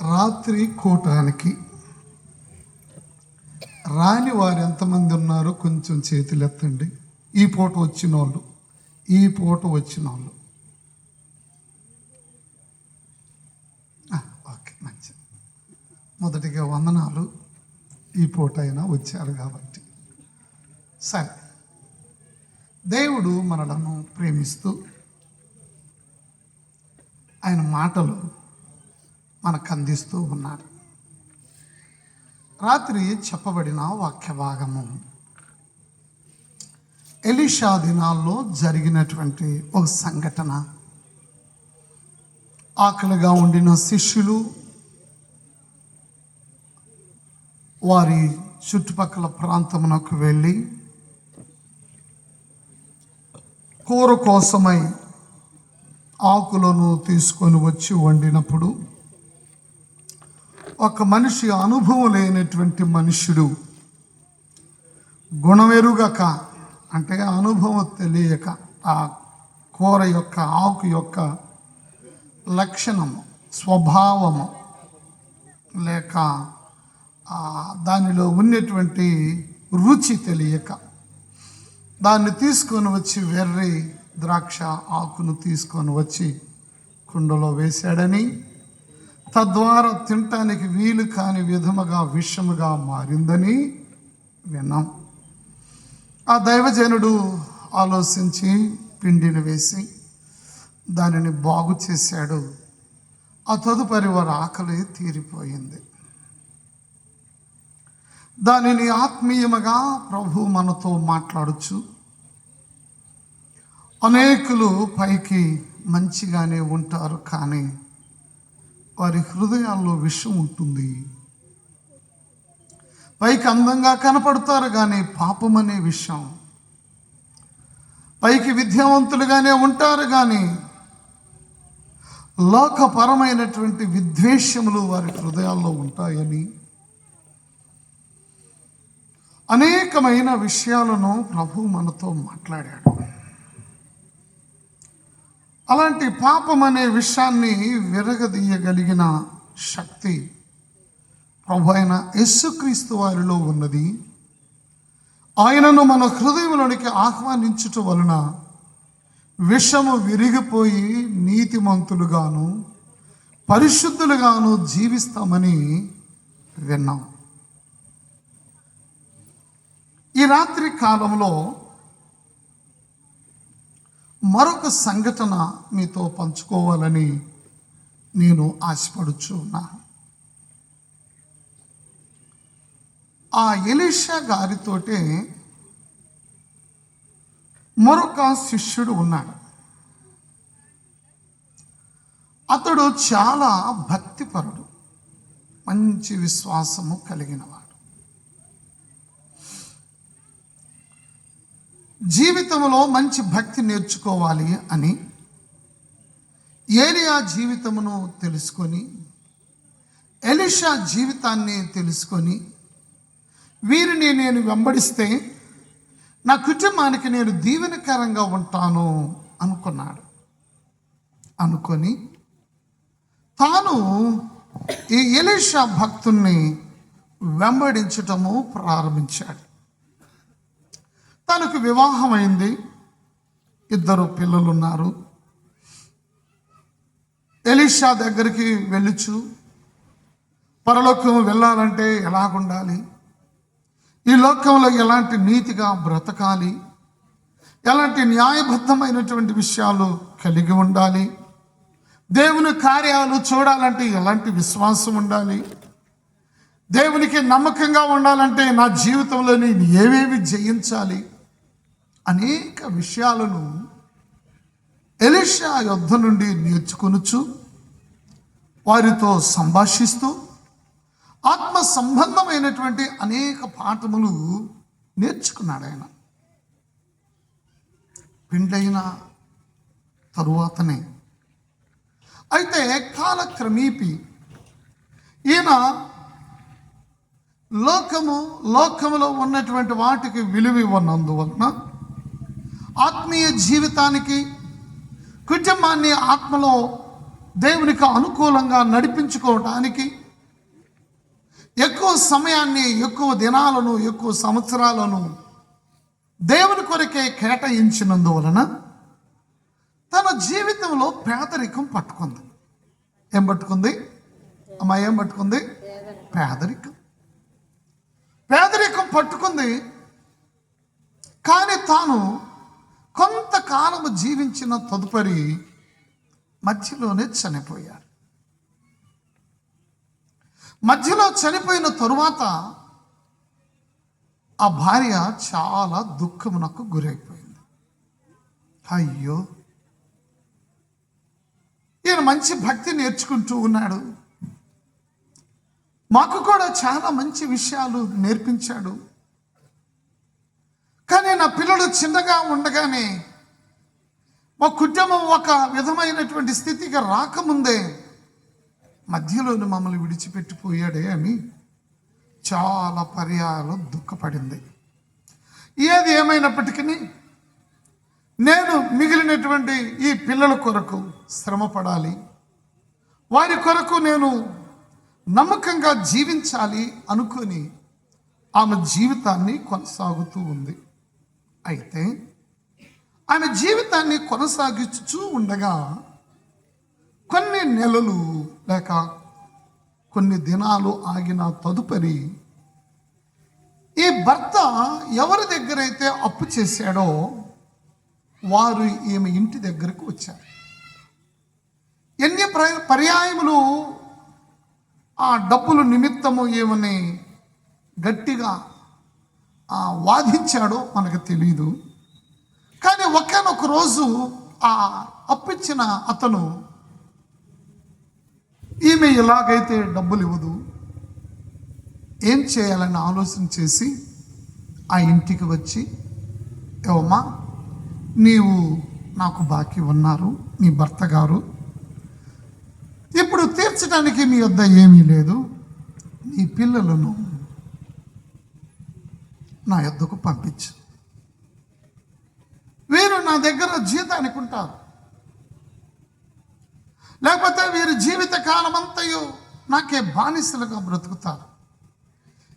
రాత్రి కూటానికి రాని వారు ఎంతమంది ఉన్నారో కొంచెం చేతులు ఎత్తండి. ఈ పూట వచ్చిన వాళ్ళు ఓకే, మంచిది. మొదటిగా వందనాలు, ఈ పూట అయినా వచ్చారు కాబట్టి. సరే, దేవుడు మనలను ప్రేమిస్తూ ఆయన మాటలు మనకు అందిస్తూ ఉన్నాడు. రాత్రి చెప్పబడిన వాక్య భాగము ఎలీషా దినాల్లో జరిగినటువంటి ఒక సంఘటన. ఆకలిగా ఉండిన శిష్యులు వారి చుట్టుపక్కల ప్రాంతమునకు వెళ్ళి కూర కోసమై ఆకులను తీసుకొని వచ్చి వండినప్పుడు ఒక మనిషి, అనుభవం లేనటువంటి మనుష్యుడు, గుణమెరుగక, అంటే అనుభవం తెలియక, ఆ కూర యొక్క ఆకు యొక్క లక్షణము, స్వభావము లేక దానిలో ఉన్నటువంటి రుచి తెలియక దాన్ని తీసుకొని వచ్చి వెర్రి ద్రాక్ష ఆకును తీసుకొని వచ్చి కుండలో వేశాడని, తద్వారా తినటానికి వీలు కాని విధముగా విషముగా మారిందని విన్నాం. ఆ దైవజనుడు ఆలోచించి పిండిని వేసి దానిని బాగు చేశాడు. ఆ తదుపరి వారి ఆకలి తీరిపోయింది. దానిని ఆత్మీయముగా ప్రభు మనతో మాట్లాడచ్చు. అనేకులు పైకి మంచిగానే ఉంటారు, కానీ వారి హృదయాల్లో విషం ఉంటుంది. పైకి అందంగా కనపడతారు, కానీ పాపం అనే విషయం. పైకి విద్యావంతులుగానే ఉంటారు, కానీ లోకపరమైనటువంటి విద్వేషములు వారి హృదయాల్లో ఉంటాయని అనేకమైన విషయాలను ప్రభు మనతో మాట్లాడాడు. అలాంటి పాపం అనే విషయాన్ని విరగదీయగలిగిన శక్తి ప్రభు అయిన యేసుక్రీస్తు వారిలో ఉన్నది. ఆయనను మన హృదయంలోనికి ఆహ్వానించుట వలన విషము విరిగిపోయి నీతిమంతులుగాను పరిశుద్ధులుగాను జీవిస్తామని విన్నాం. ఈ రాత్రి కాలంలో మరొక సంఘటన మీతో పంచుకోవాలని నేను ఆశపడుచు ఉన్నాను. ఆ ఎలీషా గారితోటే మరొక శిష్యుడు ఉన్నాడు. అతడు చాలా భక్తిపరుడు, మంచి విశ్వాసము కలిగినవాడు. జీవితంలో మంచి భక్తి నేర్చుకోవాలి అని ఏలియా జీవితమును తెలుసుకొని, ఎలీషా జీవితాన్ని తెలుసుకొని, వీరిని నేను వెంబడిస్తే నా కుటుంబానికి నేను దీవెనకరంగా ఉంటాను అనుకున్నాడు. అనుకొని తాను ఈ ఎలీషా భక్తుణ్ణి వెంబడించటము ప్రారంభించాడు. తనకు వివాహమైంది, 2 పిల్లలున్నారు. ఎలీషా దగ్గరికి వెళ్ళుచు, పరలోకం వెళ్ళాలంటే ఎలాగుండాలి, ఈ లోకంలో ఎలాంటి నీతిగా బ్రతకాలి, ఎలాంటి న్యాయబద్ధమైనటువంటి విషయాలు కలిగి ఉండాలి, దేవుని కార్యాలు చూడాలంటే ఎలాంటి విశ్వాసం ఉండాలి, దేవునికి నమ్మకంగా ఉండాలంటే నా జీవితంలో నేను ఏవేవి జయించాలి, అనేక విషయాలను ఎలీషా యొద్ద నుండి నేర్చుకొనుచు, వారితో సంభాషిస్తూ ఆత్మ సంబంధమైనటువంటి అనేక పాఠములు నేర్చుకున్నాడు ఆయన. పెండ్లైన తరువాతనే. అయితే కాలక్రమేపీ ఈయన లోకములో ఉన్నటువంటి వాటికి విలువ ఇవ్వనందువలన ఆత్మీయ జీవితానికి, కుటుంబాన్ని ఆత్మలో దేవునికి అనుకూలంగా నడిపించుకోవటానికి ఎక్కువ సమయాన్ని, ఎక్కువ దినాలను, ఎక్కువ సంవత్సరాలను దేవుని కొరకే కేటాయించినందువలన తన జీవితంలో పేదరికం పట్టుకుంది. ఏం పట్టుకుంది అమ్మా? ఏం పట్టుకుంది? పేదరికం. పేదరికం పట్టుకుంది. కానీ తాను కొంతకాలము జీవించిన తదుపరి మధ్యలోనే చనిపోయాడు. మధ్యలో చనిపోయిన తరువాత ఆ భార్య చాలా దుఃఖమునకు గురైపోయింది. అయ్యో, ఈయన మంచి భక్తి నేర్చుకుంటూ ఉన్నాడు, మాకు కూడా చాలా మంచి విషయాలు నేర్పించాడు, కానీ నా పిల్లలు చిన్నగా ఉండగానే మా కుటుంబం ఒక విధమైనటువంటి స్థితికి రాకముందే మధ్యలోనే మమ్మల్ని విడిచిపెట్టిపోయాడే అని చాలా పర్యాలు దుఃఖపడింది. ఏది ఏమైనప్పటికీ నేను మిగిలినటువంటి ఈ పిల్లల కొరకు శ్రమపడాలి, వారి కొరకు నేను నమ్మకంగా జీవించాలి అనుకుని ఆమె జీవితాన్ని కొనసాగుతూ ఉంది. అయితే ఆమె జీవితాన్ని కొనసాగించుతూ ఉండగా కొన్ని నెలలు లేక కొన్ని దినాలు ఆగిన తదుపరి ఈ భర్త ఎవరి దగ్గరైతే అప్పు చేశాడో వారు ఈమె ఇంటి దగ్గరకు వచ్చారు. ఎన్ని పర్యాయములు ఆ డబ్బులు నిమిత్తము ఏమని గట్టిగా వాదించాడో మనకు తెలియదు. కానీ ఒక్కనొక రోజు ఆ అప్పిచ్చిన అతను ఈమె ఎలాగైతే డబ్బులు ఇవ్వదు, ఏం చేయాలని ఆలోచన చేసి ఆ ఇంటికి వచ్చి, ఏవమ్మా నీవు నాకు బాకీ ఉన్నారు, నీ భర్త గారు, ఇప్పుడు తీర్చడానికి మీ వద్ద ఏమీ లేదు, నీ పిల్లలను నా యొద్దకు పంపించు, వీరు నా దగ్గర జీతానికి ఉంటారు, లేకపోతే వీరు జీవిత కాలమంతయు నాకే బానిసలుగా బ్రతుకుతారు,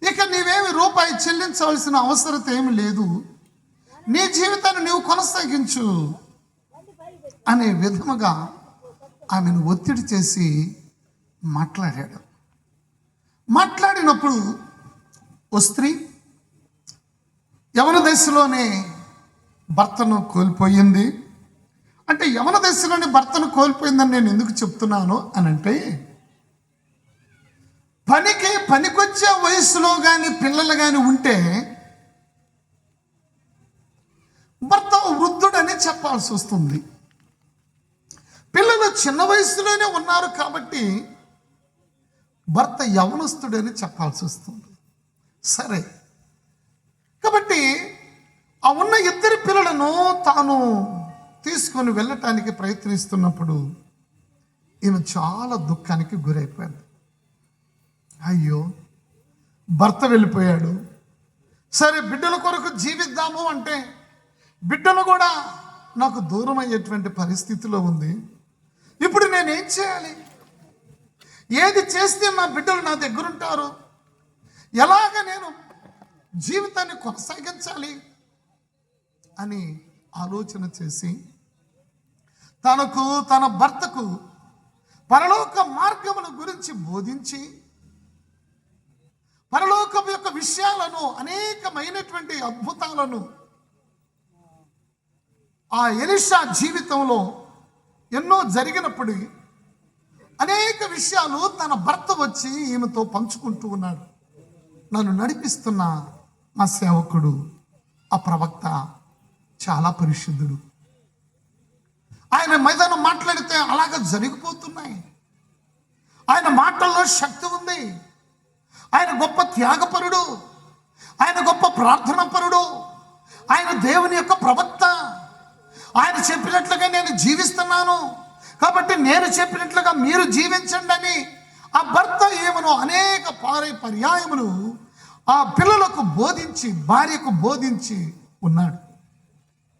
ఇక నీవేమి రూపాయి చెల్లించవలసిన అవసరం ఏమి లేదు, నీ జీవితాన్ని నీవు కొనసాగించు అనే విధముగా ఆమెను ఒత్తిడి చేసి మాట్లాడాడు. మాట్లాడినప్పుడు ఓ స్త్రీ యవన దశలోనే భర్తను కోల్పోయింది. అంటే యవన దశలోనే భర్తను కోల్పోయిందని నేను ఎందుకు చెప్తున్నాను అని అంటే, పనికొచ్చే వయసులో కానీ పిల్లలు కానీ ఉంటే భర్త వృద్ధుడని చెప్పాల్సి వస్తుంది. పిల్లలు చిన్న వయసులోనే ఉన్నారు కాబట్టి భర్త యవనస్తుడని చెప్పాల్సి వస్తుంది. సరే, కాబట్టి ఆ ఉన్న ఇద్దరు పిల్లలను తాను తీసుకొని వెళ్ళటానికి ప్రయత్నిస్తున్నప్పుడు ఈమె చాలా దుఃఖానికి గురైపోయింది. అయ్యో, భర్త వెళ్ళిపోయాడు, సరే బిడ్డల కొరకు జీవిద్దాము అంటే బిడ్డలు కూడా నాకు దూరం అయ్యేటువంటి పరిస్థితిలో ఉంది, ఇప్పుడు నేనేం చేయాలి, ఏది చేస్తే నా బిడ్డలు నా దగ్గరుంటారు, ఎలాగ నేను జీవితాన్ని కొనసాగించాలి అని ఆలోచన చేసి తనకు తన భర్తకు పరలోక మార్గముల గురించి బోధించి పరలోకం యొక్క విషయాలను, అనేకమైనటువంటి అద్భుతాలను ఆ ఎలీషా జీవితంలో ఎన్నో జరిగినప్పుడు అనేక విషయాలు తన భర్త వచ్చి ఈమెతో పంచుకుంటూ ఉన్నాడు. నన్ను నడిపిస్తున్న మా సేవకుడు, ఆ ప్రవక్త చాలా పరిశుద్ధుడు, ఆయన మైదానం మాట్లాడితే అలాగ జరిగిపోతున్నాయి, ఆయన మాటల్లో శక్తి ఉంది, ఆయన గొప్ప త్యాగపరుడు, ఆయన గొప్ప ప్రార్థనాపరుడు, ఆయన దేవుని యొక్క ప్రవక్త, ఆయన చెప్పినట్లుగా నేను జీవిస్తున్నాను కాబట్టి నేను చెప్పినట్లుగా మీరు జీవించండి అని ఆ భర్త ఏమనో అనేక పర్యాయములు ఆ పిల్లలకు బోధించి, భార్యకు బోధించి ఉన్నాడు.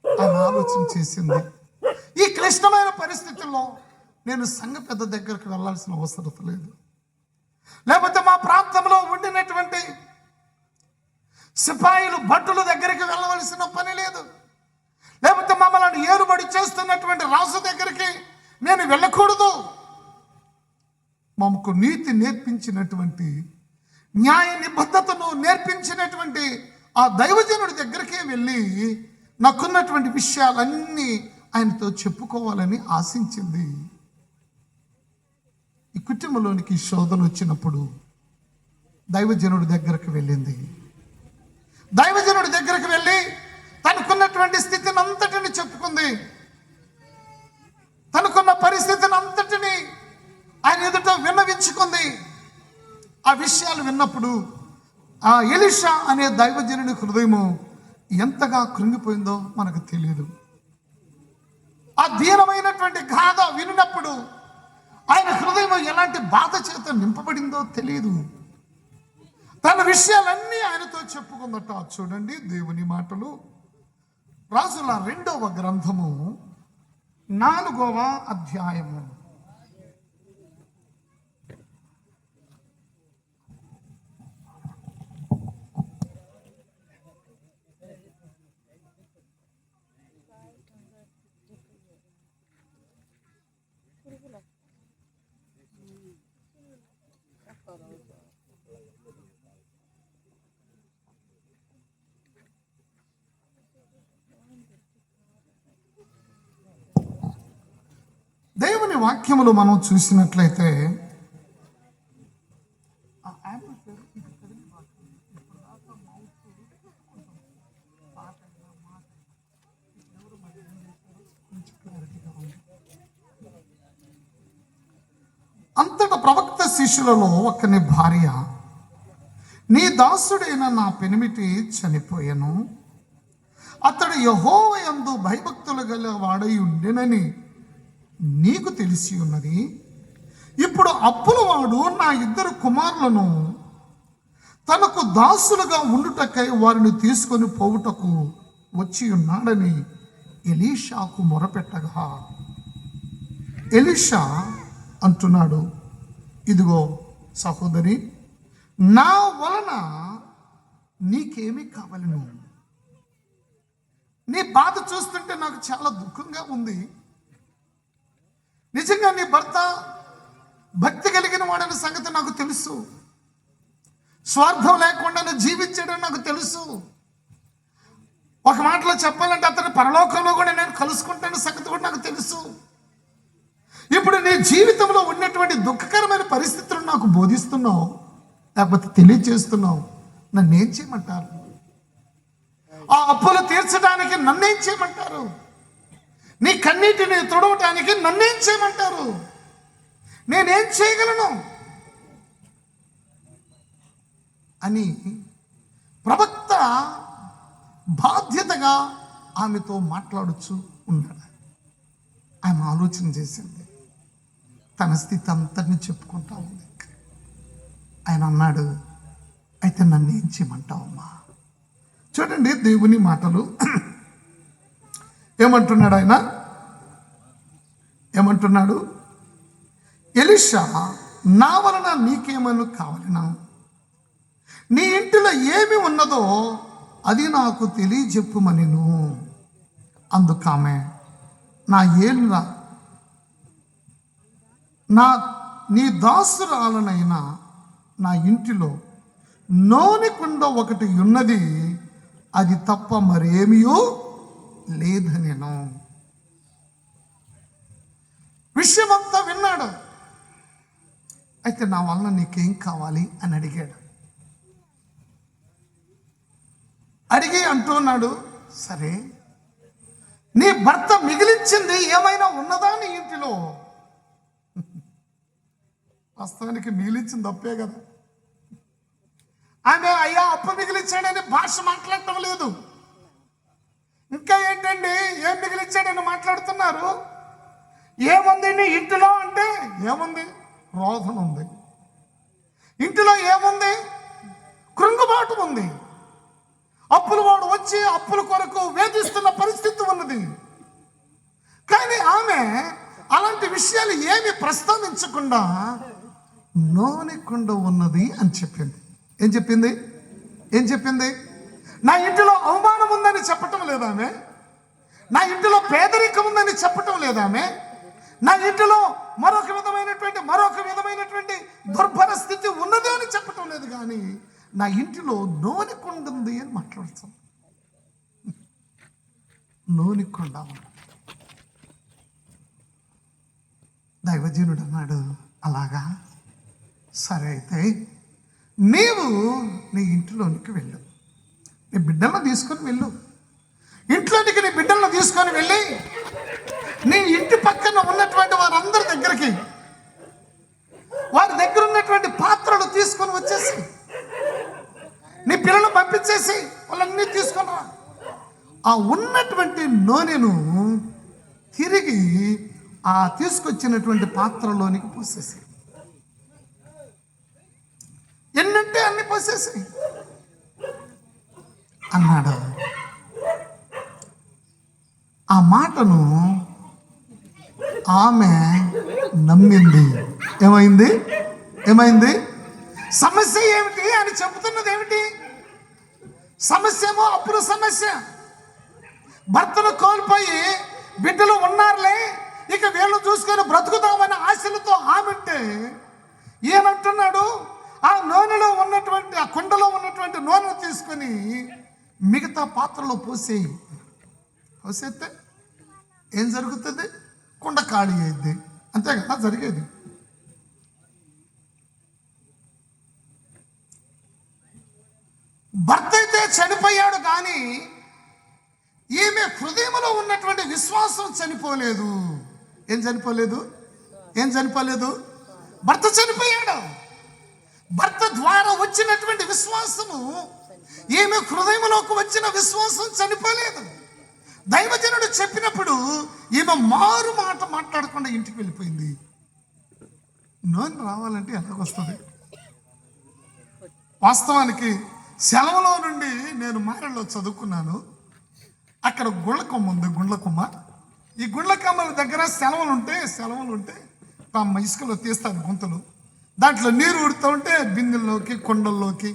ఆయన ఆలోచన చేసింది, ఈ క్లిష్టమైన పరిస్థితుల్లో నేను సంఘ పెద్ద దగ్గరకు వెళ్ళాల్సిన అవసరం లేదు, లేకపోతే మా ప్రాంతంలో ఉండినటువంటి సిపాయిలు భటుల దగ్గరికి వెళ్ళవలసిన పని లేదు. లేకపోతే మమ్మల్ని ఏరుబడి చేస్తున్నటువంటి రాజు దగ్గరికి నేను వెళ్ళకూడదు. మాకు నీతి నేర్పించినటువంటి, న్యాయ నిబద్ధతను నేర్పించినటువంటి ఆ దైవజనుడి దగ్గరికే వెళ్ళి నాకున్నటువంటి విషయాలన్నీ ఆయనతో చెప్పుకోవాలని ఆశించింది. ఈ కుటుంబంలోనికి శోధన వచ్చినప్పుడు దైవజనుడి దగ్గరకు వెళ్ళింది. దైవజనుడి దగ్గరకు వెళ్ళి తనకున్నటువంటి స్థితిని అంతటిని చెప్పుకుంది. తనకున్న పరిస్థితిని అంతటిని ఆయన ఎదుట విన్నవించుకుంది. ఆ విషయాలు విన్నప్పుడు ఆ ఎలీషా అనే దైవజనుడి హృదయము ఎంతగా కృంగిపోయిందో మనకు తెలియదు. ఆ దీనమైనటువంటి గాథ విన్నప్పుడు ఆయన హృదయం ఎలాంటి బాధ చేత నింపబడిందో తెలియదు. తన విషయాలన్నీ ఆయనతో చెప్పుకుందట. చూడండి దేవుని మాటలు, రాజుల 2వ గ్రంథము 4వ అధ్యాయము. దేవుని వాక్యములు మనం చూసినట్లయితే అంతట ప్రవక్త శిష్యులలో ఒకని భార్య, నీ దాసుడైన నా పెనిమిటి చనిపోయెను, అతడు యెహోవా యందు భయభక్తులు గల వాడై ఉండెనని నీకు తెలిసి ఉన్నది. ఇప్పుడు అప్పుల వాడు నా 2 కుమారులను తనకు దాసులుగా ఉండుటకై వారిని తీసుకొని పోవుటకు వచ్చి ఉన్నాడని ఎలీషాకు మొరపెట్టగా, ఎలీషా అంటున్నాడు, ఇదిగో సహోదరి, నా వలన నీకేమీ కావాలను? నీ బాధ చూస్తుంటే నాకు చాలా దుఃఖంగా ఉంది. నిజంగా నీ భర్త భక్తి కలిగిన వాడని సంగతి నాకు తెలుసు. స్వార్థం లేకుండా జీవించాడని నాకు తెలుసు. ఒక మాటలో చెప్పాలంటే అతని పరలోకంలో కూడా నేను కలుసుకుంటాను సంగతి కూడా నాకు తెలుసు. ఇప్పుడు నీ జీవితంలో ఉన్నటువంటి దుఃఖకరమైన పరిస్థితులను నాకు బోధిస్తున్నావు, లేకపోతే తెలియజేస్తున్నావు. నన్నేం చేయమంటారు? ఆ అప్పులు తీర్చడానికి నన్నేం చేయమంటారు? నీ కన్నీటిని తుడవటానికి నన్నేం చేయమంటారు? నేనేం చేయగలను అని ప్రవక్త బాధ్యతగా ఆమెతో మాట్లాడుచు ఉన్నాడు. ఆమె ఆలోచన చేసింది, తన స్థితి అంతటిని చెప్పుకుంటా ఉంది. ఆయన అన్నాడు, అయితే నన్ను ఏం చేయమంటావమ్మా? చూడండి దేవుని మాటలు ఏమంటున్నాడు ఆయన, ఏమంటున్నాడు? ఎలీషా, నా వలన నీకేమను కావాలనా? నీ ఇంటిలో ఏమి ఉన్నదో అది నాకు తెలియజెప్పుమనెను. అందుకామె, నా ఏలురా, నీ దాసురాలనైనా నా ఇంటిలో నూనె కుండ ఒకటి ఉన్నది, అది తప్ప మరేమియో లేదనెను. విషయమంతా విన్నాడు. అయితే నా వలన నీకేం కావాలి అని అడిగాడు. అడిగి అంటున్నాడు, సరే, నీ భర్త మిగిలించింది ఏమైనా ఉన్నదా నీ ఇంటిలో? వాస్తవానికి మిగిలించింది తప్పే కదా. ఆమె అయ్యా అప్పు మిగిలించాడని భాష మాట్లాడటం లేదు. ఇంకా ఏంటండి, ఏం మిగిలించాడని మాట్లాడుతున్నారు? ఏముంది నీ ఇంటిలో అంటే ఏముంది? రోధన ఉంది. ఇంటిలో ఏముంది? కృంగుబాటు ఉంది. అప్పుల వాడు వచ్చి అప్పుల కొరకు వేధిస్తున్న పరిస్థితి ఉన్నది. కానీ ఆమె అలాంటి విషయాలు ఏమి ప్రస్తావించకుండా నూనె కుండ ఉన్నది అని చెప్పింది. ఏం చెప్పింది? ఏం చెప్పింది? నా ఇంటిలో అవమానం ఉందని చెప్పటం లేదామె. నా ఇంటిలో పేదరికం ఉందని చెప్పటం లేదామె. నా ఇంటిలో మరొక విధమైనటువంటి దుర్భర స్థితి ఉన్నది అని చెప్పటం లేదు. కానీ నా ఇంటిలో నూనె కుండ ఉంది అని మాట్లాడుతాం. నూనె కుండ. దైవజనుడు అన్నాడు, అలాగా, సరే అయితే నీవు నీ ఇంటిలోనికి వెళ్ళు, నీ బిడ్డలను తీసుకొని వెళ్ళు. ఇంట్లోనికి నీ బిడ్డలను తీసుకొని వెళ్ళి నీ ఇంటి పక్కన ఉన్నటువంటి వారందరి దగ్గరికి, వారి దగ్గర ఉన్నటువంటి పాత్రలు తీసుకొని వచ్చేసి నీ పిల్లలు పంపించేసి వాళ్ళన్నీ తీసుకొని రా. ఆ ఉన్నటువంటి నూనెను తిరిగి ఆ తీసుకొచ్చినటువంటి పాత్రలోనికి పోసేసి, ఎన్నంటే అన్ని పోసేసి అన్నాడు. ఆ మాటను ఆమె నమ్మింది. ఏమైంది? సమస్య ఏమిటి అని చెబుతున్నది ఏమిటి? సమస్య ఏమో అప్పుల సమస్య. భర్తను కోల్పోయి బిడ్డలు ఉన్నారులే, ఇక వీళ్ళు చూసుకొని బ్రతుకుతామని ఆశలతో ఆమెంటే, ఈయనంటున్నాడు ఆ నూనెలో ఉన్నటువంటి, ఆ కుండలో ఉన్నటువంటి నూనె తీసుకొని మిగతా పాత్రలో పోసేస్తే ఏం జరుగుతుంది? కుండ ఖాళీ అయింది. అంతే కదా జరిగేది. భర్త అయితే చనిపోయాడు, కానీ ఈమె హృదయంలో ఉన్నటువంటి విశ్వాసం చనిపోలేదు. ఏం చనిపోలేదు? భర్త చనిపోయాడు. భర్త ద్వారా వచ్చినటువంటి విశ్వాసము, ఈమె హృదయంలోకి వచ్చిన విశ్వాసం చనిపోలేదు. దైవజనుడు చెప్పినప్పుడు ఈమె మారు మాట మాట్లాడకుండా ఇంటికి వెళ్ళిపోయింది. నూనె రావాలంటే ఎలాగొస్తుంది? వాస్తవానికి సెలవులో నుండి నేను మారల్లో చదువుకున్నాను. అక్కడ గుళ్ళకొమ్మ ఉంది, గుండ్లకొమ్మ. ఈ గుండ్లకొమ్మల దగ్గర సెలవులు ఉంటే ఇసుకలో తీస్తారు గుంతలు. దాంట్లో నీరు ఊడుతూ ఉంటే బిందెల్లోకి, కుండల్లోకి,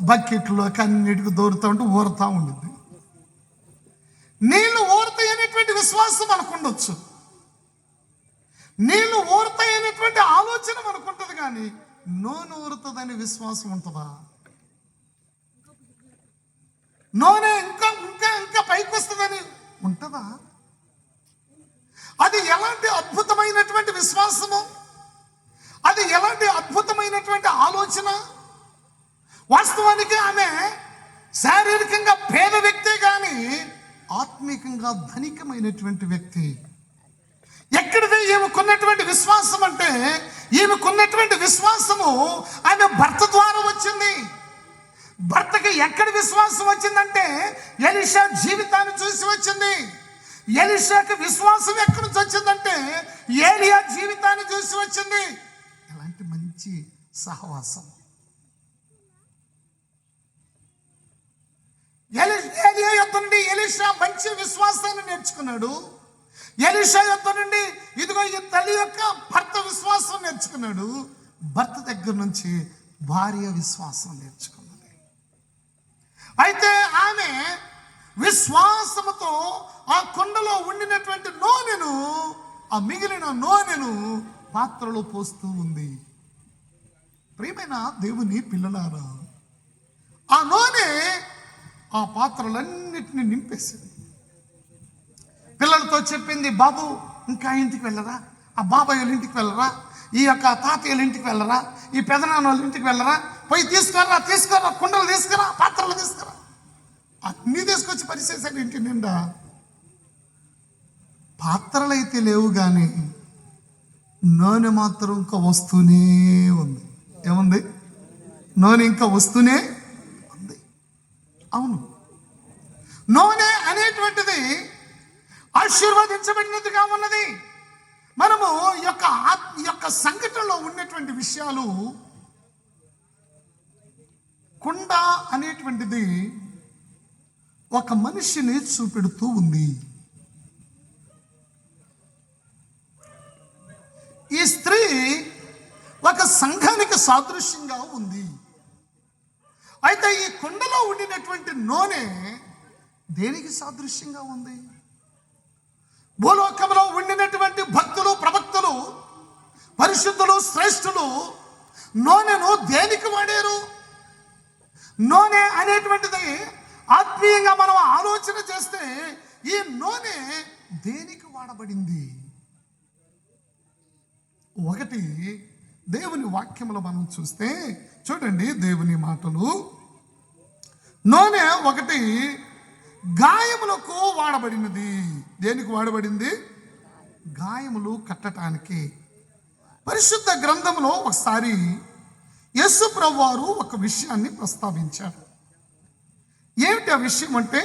బకెట్లోకి అన్నిటికీ దూరుతూ ఉంటే ఊరుతూ ఉండుద్ది. నీళ్లు ఊరుతాయి అనేటువంటి విశ్వాసం మనకు ఉండొచ్చు, నీళ్లు ఊరుతాయి అనేటువంటి ఆలోచన మనకు ఉంటుంది, కానీ నూనె ఊరుతుందని విశ్వాసం ఉంటుందా? నూనె ఇంకా ఇంకా ఇంకా పైకి వస్తుందని ఉంటుందా? అది ఎలాంటి అద్భుతమైనటువంటి విశ్వాసము, అది ఎలాంటి అద్భుతమైనటువంటి ఆలోచన. వాస్తవానికి ఆమె శారీరకంగా పేద వ్యక్తే, కానీ ఆత్మీకంగా ధనికమైనటువంటి వ్యక్తి. ఎక్కడిదే ఈమెకున్నటువంటి విశ్వాసం అంటే, ఈమెకున్నటువంటి విశ్వాసము ఆమె భర్త ద్వారా వచ్చింది. భర్తకి ఎక్కడ విశ్వాసం వచ్చిందంటే ఎలీషా జీవితాన్ని చూసి వచ్చింది. ఎలీషాకి విశ్వాసం ఎక్కడి నుంచి వచ్చిందంటే ఏలియా జీవితాన్ని చూసి వచ్చింది. ఎలాంటి మంచి సహవాసం! ఏలియా యొద్ద నుండి ఎలీషా మంచి విశ్వాసాన్ని నేర్చుకున్నాడు. ఎలీషా యొద్ద నుండి ఇదిగో ఈ తల్లి యొక్క భర్త విశ్వాసం నేర్చుకున్నాడు. భర్త దగ్గర నుంచి భార్య విశ్వాసం నేర్చుకున్నది. అయితే ఆమె విశ్వాసముతో ఆ కుండలో ఉండినటువంటి నూనెను, ఆ మిగిలిన నూనెను పాత్రలో పోస్తూ ఉంది. ప్రియమైన దేవుని పిల్లలారా, ఆ నూనె ఆ పాత్రలన్నిటిని నింపేసింది. పిల్లలతో చెప్పింది, బాబు ఇంకా ఇంటికి వెళ్ళరా, ఆ బాబాయ్ వాళ్ళ ఇంటికి వెళ్ళరా, ఈ యొక్క తాతయ్యల ఇంటికి వెళ్ళరా, ఈ పెదనాన్న వాళ్ళ ఇంటికి వెళ్ళరా, పోయి తీసుకురా, కుండలు తీసుకురా, పాత్రలు తీసుకురా. అన్నీ తీసుకొచ్చి పరిచేశాడు ఇంటి నిండా. పాత్రలు అయితే లేవు, కానీ నూనె మాత్రం ఇంకా వస్తూనే ఉంది. ఏముంది? నూనె ఇంకా వస్తూనే ఉంది. అవును, నూనె అనేటువంటిది ఆశీర్వదించబడినదిగా ఉన్నది. మనము ఈ యొక్క సంఘటనలో ఉన్నటువంటి విషయాలు, కుండ అనేటువంటిది ఒక మనిషిని చూపెడుతూ ఉంది. ఈ స్త్రీ ఒక సంఘానికి సాదృశ్యంగా ఉంది. అయితే ఈ కుండలో ఉండినటువంటి నూనె దేనికి సాదృశ్యంగా ఉంది? భూలోకంలో ఉండినటువంటి భక్తులు, ప్రవక్తలు, పరిశుద్ధులు, శ్రేష్ఠులు నూనెను దేనికి వాడారు? నూనె అనేటువంటిది ఆత్మీయంగా మనం ఆలోచన చేస్తే ఈ నూనె దేనికి వాడబడింది? ఒకటి దేవుని వాక్యములో మనం చూస్తే చూడండి, దేవుని మాటలు. నూనె ఒకటి గాయములకు వాడబడినది. దేనికి వాడబడింది? గాయములు కట్టడానికి. పరిశుద్ధ గ్రంథంలో ఒకసారి యేసు ప్రభువారు ఒక విషయాన్ని ప్రస్తావించారు. ఏమిటి ఆ విషయం అంటే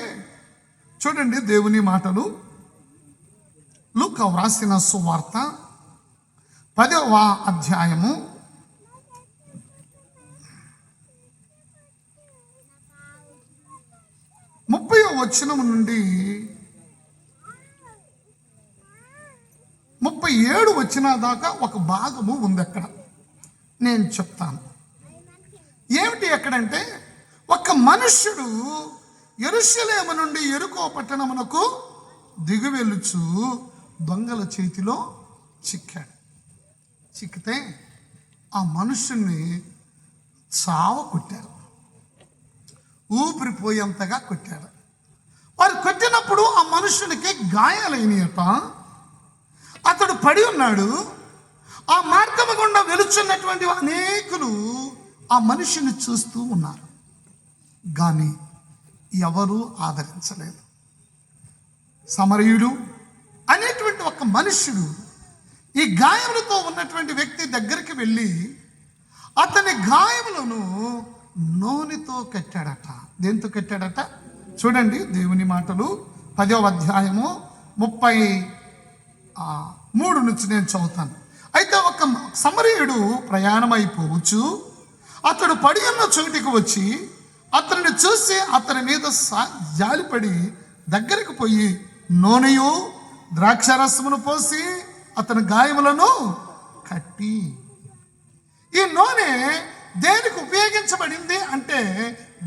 చూడండి, దేవుని మాటలు. లూకా వ్రాసిన సువార్త 10వ అధ్యాయము 30వ వచనం నుండి 37 వచనం దాకా ఒక భాగము ఉంది. అక్కడ నేను చెప్తాను. ఏమిటి ఎక్కడంటే, ఒక మనుష్యుడు యెరూషలేము నుండి యెరికో పట్టణమునకు దిగువెళ్ళుచు దొంగల చేతిలో చిక్కాడు. చిక్కితే ఆ మనుష్యుణ్ణి చావ కొట్టారు. ఊపిరిపోయేంతగా కొట్టాడు. వారు కొట్టినప్పుడు ఆ మనుష్యునికి గాయాలైనయట. అతడు పడి ఉన్నాడు. ఆ మార్గము గుండా వెలుచున్నటువంటి అనేకులు ఆ మనిషిని చూస్తూ ఉన్నారు, కానీ ఎవరూ ఆదరించలేదు. సమరయుడు అనేటువంటి ఒక మనుష్యుడు ఈ గాయములతో ఉన్నటువంటి వ్యక్తి దగ్గరికి వెళ్ళి అతని గాయములను నూనెతో కట్టాడట. దేంతో కట్టాడట? చూడండి, దేవుని మాటలు 10వ అధ్యాయము 33 నుంచి నేను చదువుతాను. అయితే ఒక సమరయుడు ప్రయాణమైపోవచ్చు అతడు పడి ఉన్న చోటికి వచ్చి అతనిని చూసి అతని మీద జాలిపడి దగ్గరికి పోయి నూనెయు ద్రాక్షారసమును పోసి అతని గాయములను కట్టి. ఈ నూనె దేనికి ఉపయోగించబడింది అంటే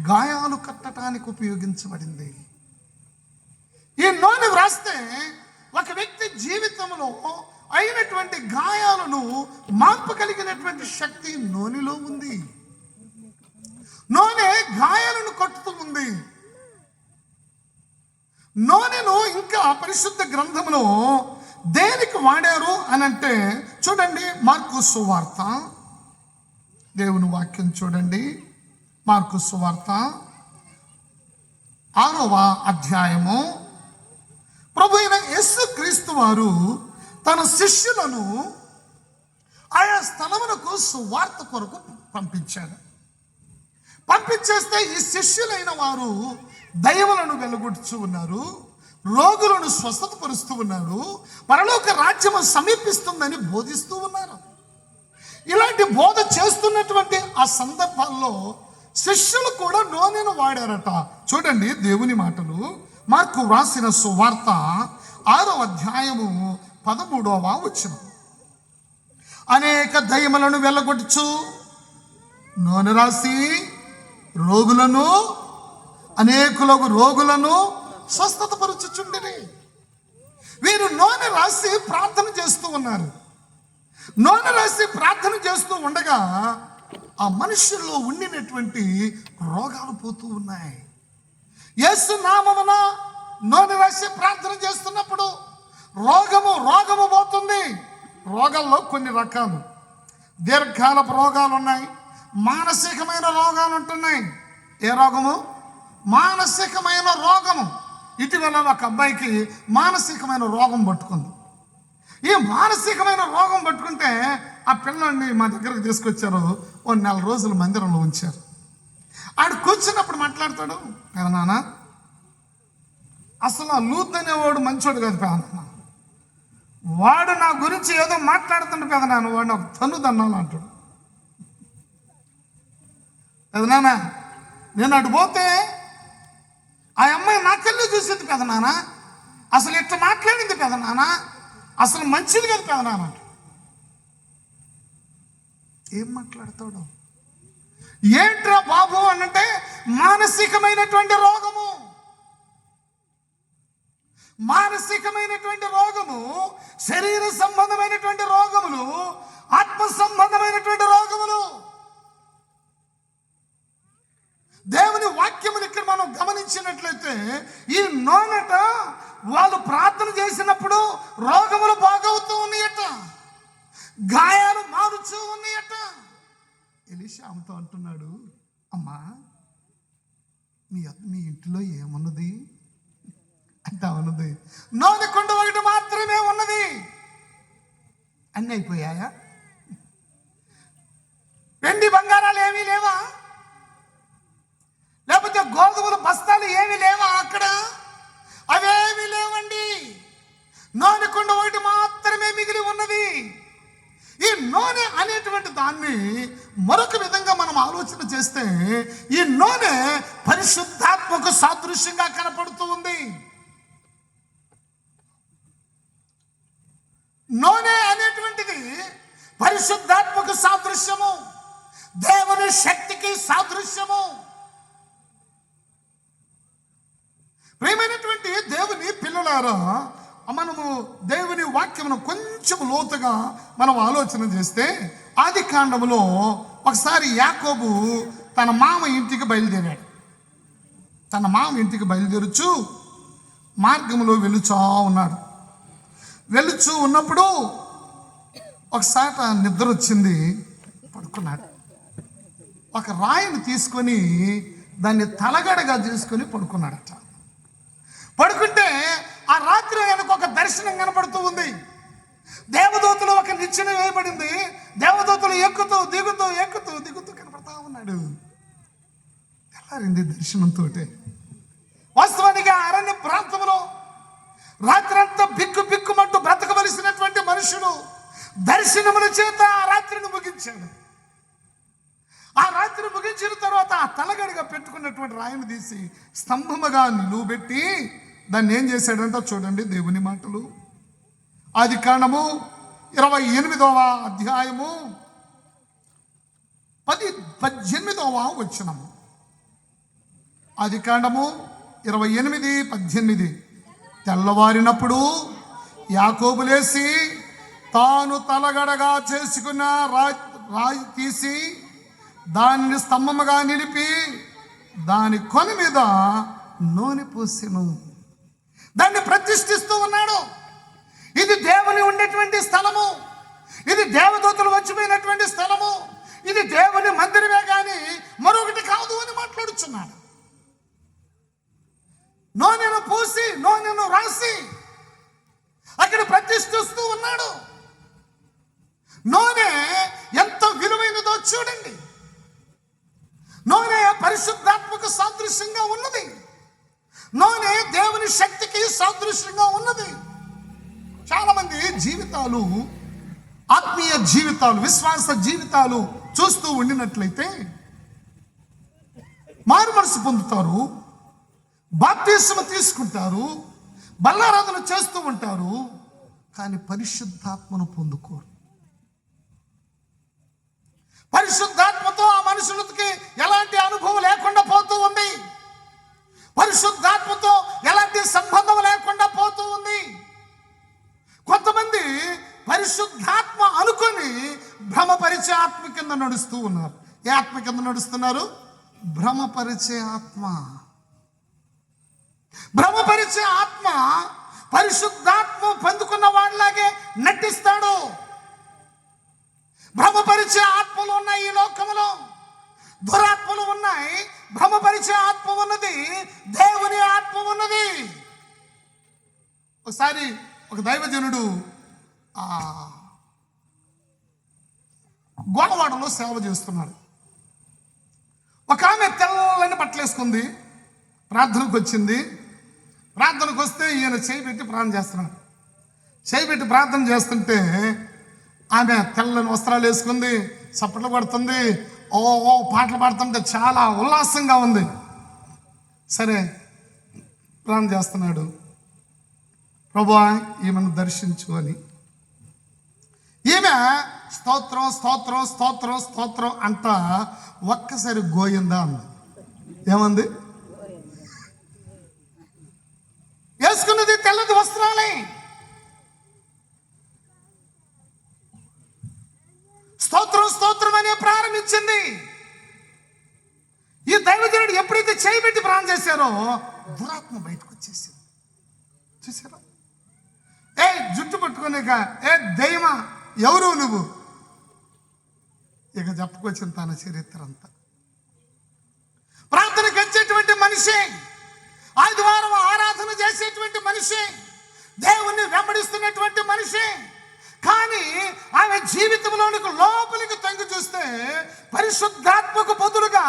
గాయాలు కట్టడానికి ఉపయోగించబడింది. ఈ నూనె వ్రాస్తే ఒక వ్యక్తి జీవితంలో అయినటువంటి గాయాలను మార్పగలిగినటువంటి శక్తి నూనెలో ఉంది. నూనె గాయాలను కొట్టుతూ ఉంది. నూనెను ఇంకా పరిశుద్ధ గ్రంథంలో దేనికి వాడారు అని అంటే చూడండి, మార్కు సువార్త, దేవుని వాక్యం చూడండి. మార్కు సువార్త 6వ అధ్యాయము. ప్రభు అయిన యేసుక్రీస్తు వారు తన శిష్యులను ఆయా స్థలములకు సువార్త కొరకు పంపించాడు. పంపించేస్తే ఈ శిష్యులైన వారు దయ్యములను వెలుగొట్టుచూ ఉన్నారు, రోగులను స్వస్థతపరుస్తూ ఉన్నారు, పరలోక రాజ్యము సమీపిస్తుందని బోధిస్తూ ఉన్నారు. ఇలాంటి బోధ చేస్తున్నటువంటి ఆ సందర్భాల్లో శిష్యులు కూడా నూనెను వాడారట. చూడండి, దేవుని మాటలు. మార్కు వ్రాసిన సువార్త 6వ అధ్యాయము 13వ వచనం. అనేక దయ్యములను వెళ్ళగొట్టుచు నూనె రాసి అనేకులకు రోగులను స్వస్థతపరుచుచుండిరి. వీరు నూనె రాసి ప్రార్థన చేస్తూ ఉన్నారు. నూనె రాసి ప్రార్థన చేస్తూ ఉండగా ఆ మనుషుల్లో ఉండినటువంటి రోగాలు పోతూ ఉన్నాయి. యేసు నామమున నూనె రాసి ప్రార్థన చేస్తున్నప్పుడు రోగము పోతుంది. రోగాల్లో కొన్ని రకాలు, దీర్ఘకాలపు రోగాలు ఉన్నాయి, మానసికమైన రోగాలు ఉంటున్నాయి. ఏ రోగము? మానసికమైన రోగము. ఇటీవల ఒక అబ్బాయికి మానసికమైన రోగం పట్టుకుంది. ఈ మానసికమైన రోగం పట్టుకుంటే ఆ పిల్లల్ని మా దగ్గరకు తీసుకొచ్చారు. 1 నెల రోజులు మందిరంలో ఉంచారు. ఆడు కూర్చున్నప్పుడు మాట్లాడతాడు, పెదనాన్న అసలు ఆ లూత్ అనేవాడు మంచోడు కాదు పెదనాన్న, వాడు నా గురించి ఏదో మాట్లాడుతుండే పెదనాన్న, వాడు నాకు తన్నుదన్నాను అంటాడు. పెదనాన్న నేను అటు పోతే ఆ అమ్మాయి నాకెళ్ళి చూసేది పెదనాన్న, అసలు ఇట్లా మాట్లాడింది పెదనాన్న, అసలు మంచిది కాదు పెదనాన్న. ఏం మాట్లాడతాడు? ఏంట్రా బాబు అనంటే మానసికమైనటువంటి రోగము, మానసికమైనటువంటి రోగము, శరీర సంబంధమైనటువంటి రోగములు, ఆత్మ సంబంధమైనటువంటి రోగములు. దేవుని వాక్యములు ఇక్కడ మనం గమనించినట్లయితే ఈ నోనట వాళ్ళు ప్రార్థన చేసినప్పుడు రోగములు బాగవుతూ ఉన్నాయట, గాయాలు మారుతూ ఉన్నాయట. ఎలీషా ఆమెతో అంటున్నాడు, అమ్మా మీ ఇంటిలో ఏమున్నది అంటే ఉన్నది నూనె కుండ ఒకటి మాత్రమే ఉన్నది. అన్నీ అయిపోయాయా? వెండి బంగారాలు ఏమీ లేవా? లేకపోతే గోధుమల బస్తాలు ఏమీ లేవా అక్కడ? అవేమీ లేవండి. నూనె కుండ ఒకటి మాత్రమే మిగిలి ఉన్నది. ఈ నూనె అనేటువంటి దాన్ని మరొక విధంగా మనం ఆలోచన చేస్తే ఈ నూనె పరిశుద్ధాత్మకు సాదృశ్యంగా కనపడుతూ ఉంది. నూనె అనేటువంటిది పరిశుద్ధాత్మకు సాదృశ్యము, దేవుని శక్తికి సాదృశ్యము. ప్రియమైనటువంటి దేవుని పిల్లలారా, మనము దేవుని వాక్యమును కొంచెం లోతుగా మనం ఆలోచన చేస్తే ఆది కాండములో ఒకసారి యాకోబు తన మామ ఇంటికి బయలుదేరాడు. తన మామ ఇంటికి బయలుదేరుచు మార్గంలో వెళుచా ఉన్నాడు. వెళుచూ ఉన్నప్పుడు ఒకసారి నిద్ర వచ్చింది, పడుకున్నాడు. ఒక రాయిని తీసుకొని దాన్ని తలగడగా చేసుకొని పడుకున్నాడట. పడుకుంటే ఆ రాత్రి ఆయనకు ఒక దర్శనం కనపడుతూ ఉంది. దేవదూతలు ఒక నిచ్చెన వేయబడింది. దేవదూతలు ఎక్కుతూ దిగుతూ కనపడతా ఉన్నాడు. తెల్లారింది దర్శనంతో. వాస్తవానికి అరణ్య ప్రాంతంలో రాత్రంతా బిక్కుమంటూ బ్రతకవలసినటువంటి మనుషులు దర్శనముల చేత ఆ రాత్రిని ముగించాడు. ఆ రాత్రి ముగించిన తర్వాత ఆ తలగడిగా పెట్టుకున్నటువంటి రాయిని తీసి స్తంభముగా నిలువబెట్టి దాన్ని ఏం చేశాడంటే చూడండి దేవుని మాటలు. ఆది కాండము 28వ అధ్యాయము 18వ వచనము. ఆది కాండము 28:18. తెల్లవారినప్పుడు యాకోబు లేచి తాను తలగడగా చేసుకున్న రాయి తీసి దానిని స్తంభముగా నిలిపి దాని కొన మీద నూనె పోసెను. దాన్ని ప్రతిష్ఠిస్తూ ఉన్నాడు. ఇది దేవుని ఉండేటువంటి స్థలము, ఇది దేవదూతలు వచ్చిపోయినటువంటి స్థలము, ఇది దేవుని మందిరమే కానీ మరొకటి కాదు అని మాట్లాడుచున్నాడు. నూనెను పూసి నూనెను రాసి అక్కడ ప్రతిష్ఠిస్తూ ఉన్నాడు. నూనె ఎంత విలువైనదో చూడండి. నూనె పరిశుద్ధాత్మకు సాదృశ్యంగా ఉన్నది. నూనె దేవుని శక్తికి సాదృశ్యంగా ఉన్నది. చాలా మంది జీవితాలు, ఆత్మీయ జీవితాలు, విశ్వాస జీవితాలు చూస్తూ ఉండినట్లయితే మారు మనసు పొందుతారు, బాప్తిస్మ తీసుకుంటారు, బల్లారాధన చేస్తూ ఉంటారు, కానీ పరిశుద్ధాత్మను పొందుకోరు. పరిశుద్ధాత్మతో ఆ మనుషులకి ఎలాంటి అనుభవం లేకుండా పోతూ ఉంది. పరిశుద్ధాత్మతో ఎలాంటి సంబంధం లేకుండా పోతూ ఉంది. కొంతమంది పరిశుద్ధాత్మ అనుకొని భ్రమపరిచే ఆత్మ కింద నడుస్తూ ఉన్నారు. ఏ ఆత్మ కింద నడుస్తున్నారు? భ్రమపరిచే ఆత్మ. భ్రమపరిచే ఆత్మ పరిశుద్ధాత్మ పొందుకున్న వాళ్ళలాగే నటిస్తాడు. భ్రమపరిచే ఆత్మలు ఉన్నాయి ఈ లోకంలో, దురాత్మలు ఉన్నాయి. భ్రమపరిచే ఆత్మ ఉన్నది, దేవుని ఆత్మ ఉన్నది. ఒకసారి ఒక దైవజనుడు గోడవాడలో సేవ చేస్తున్నాడు. ఒక ఆమె తెల్లని బట్టలేసుకుంది, ప్రార్థనకు వచ్చింది. ప్రార్థనకు వస్తే ఈయన చేయి పెట్టి ప్రార్థన చేస్తున్నాడు. చేయి పెట్టి ప్రార్థన చేస్తుంటే ఆమె తెల్లని వస్త్రాలు వేసుకుంది, చప్పట్లు పడుతుంది, ఓ పాటలు పాడుతుంటే చాలా ఉల్లాసంగా ఉంది. సరే ప్రార్థన చేస్తున్నాడు, ప్రభువా ఈమెను దర్శించు అని. ఈమె స్తోత్రం స్తోత్రం స్తోత్రం స్తోత్రం అంట ఒక్కసారి గోయిందా అంది. ఏమంది? వేసుకున్నది తెల్లది వస్త్రాలే. స్తోత్రం స్తోత్రం అనే ప్రారంభించింది. ఈ దైవజనుడు ఎప్పుడైతే చేయబెట్టి ప్రార్థన చేశారో దురాత్మ బయటకు వచ్చేసింది. చూసారా? జుట్టు పట్టుకునేక దైవమా ఎవరు నువ్వు? ఇక చెప్పుకొచ్చిన తన చరిత్ర అంతా. ప్రార్థనకు వచ్చేటువంటి మనిషి, ఆదివారం ఆరాధన చేసేటువంటి మనిషి, దేవుణ్ణి వెంబడిస్తున్నటువంటి మనిషి, కానీ ఆమె జీవితంలోనికి లోపలికి తొంగి చూస్తే పరిశుద్ధాత్మకు బదులుగా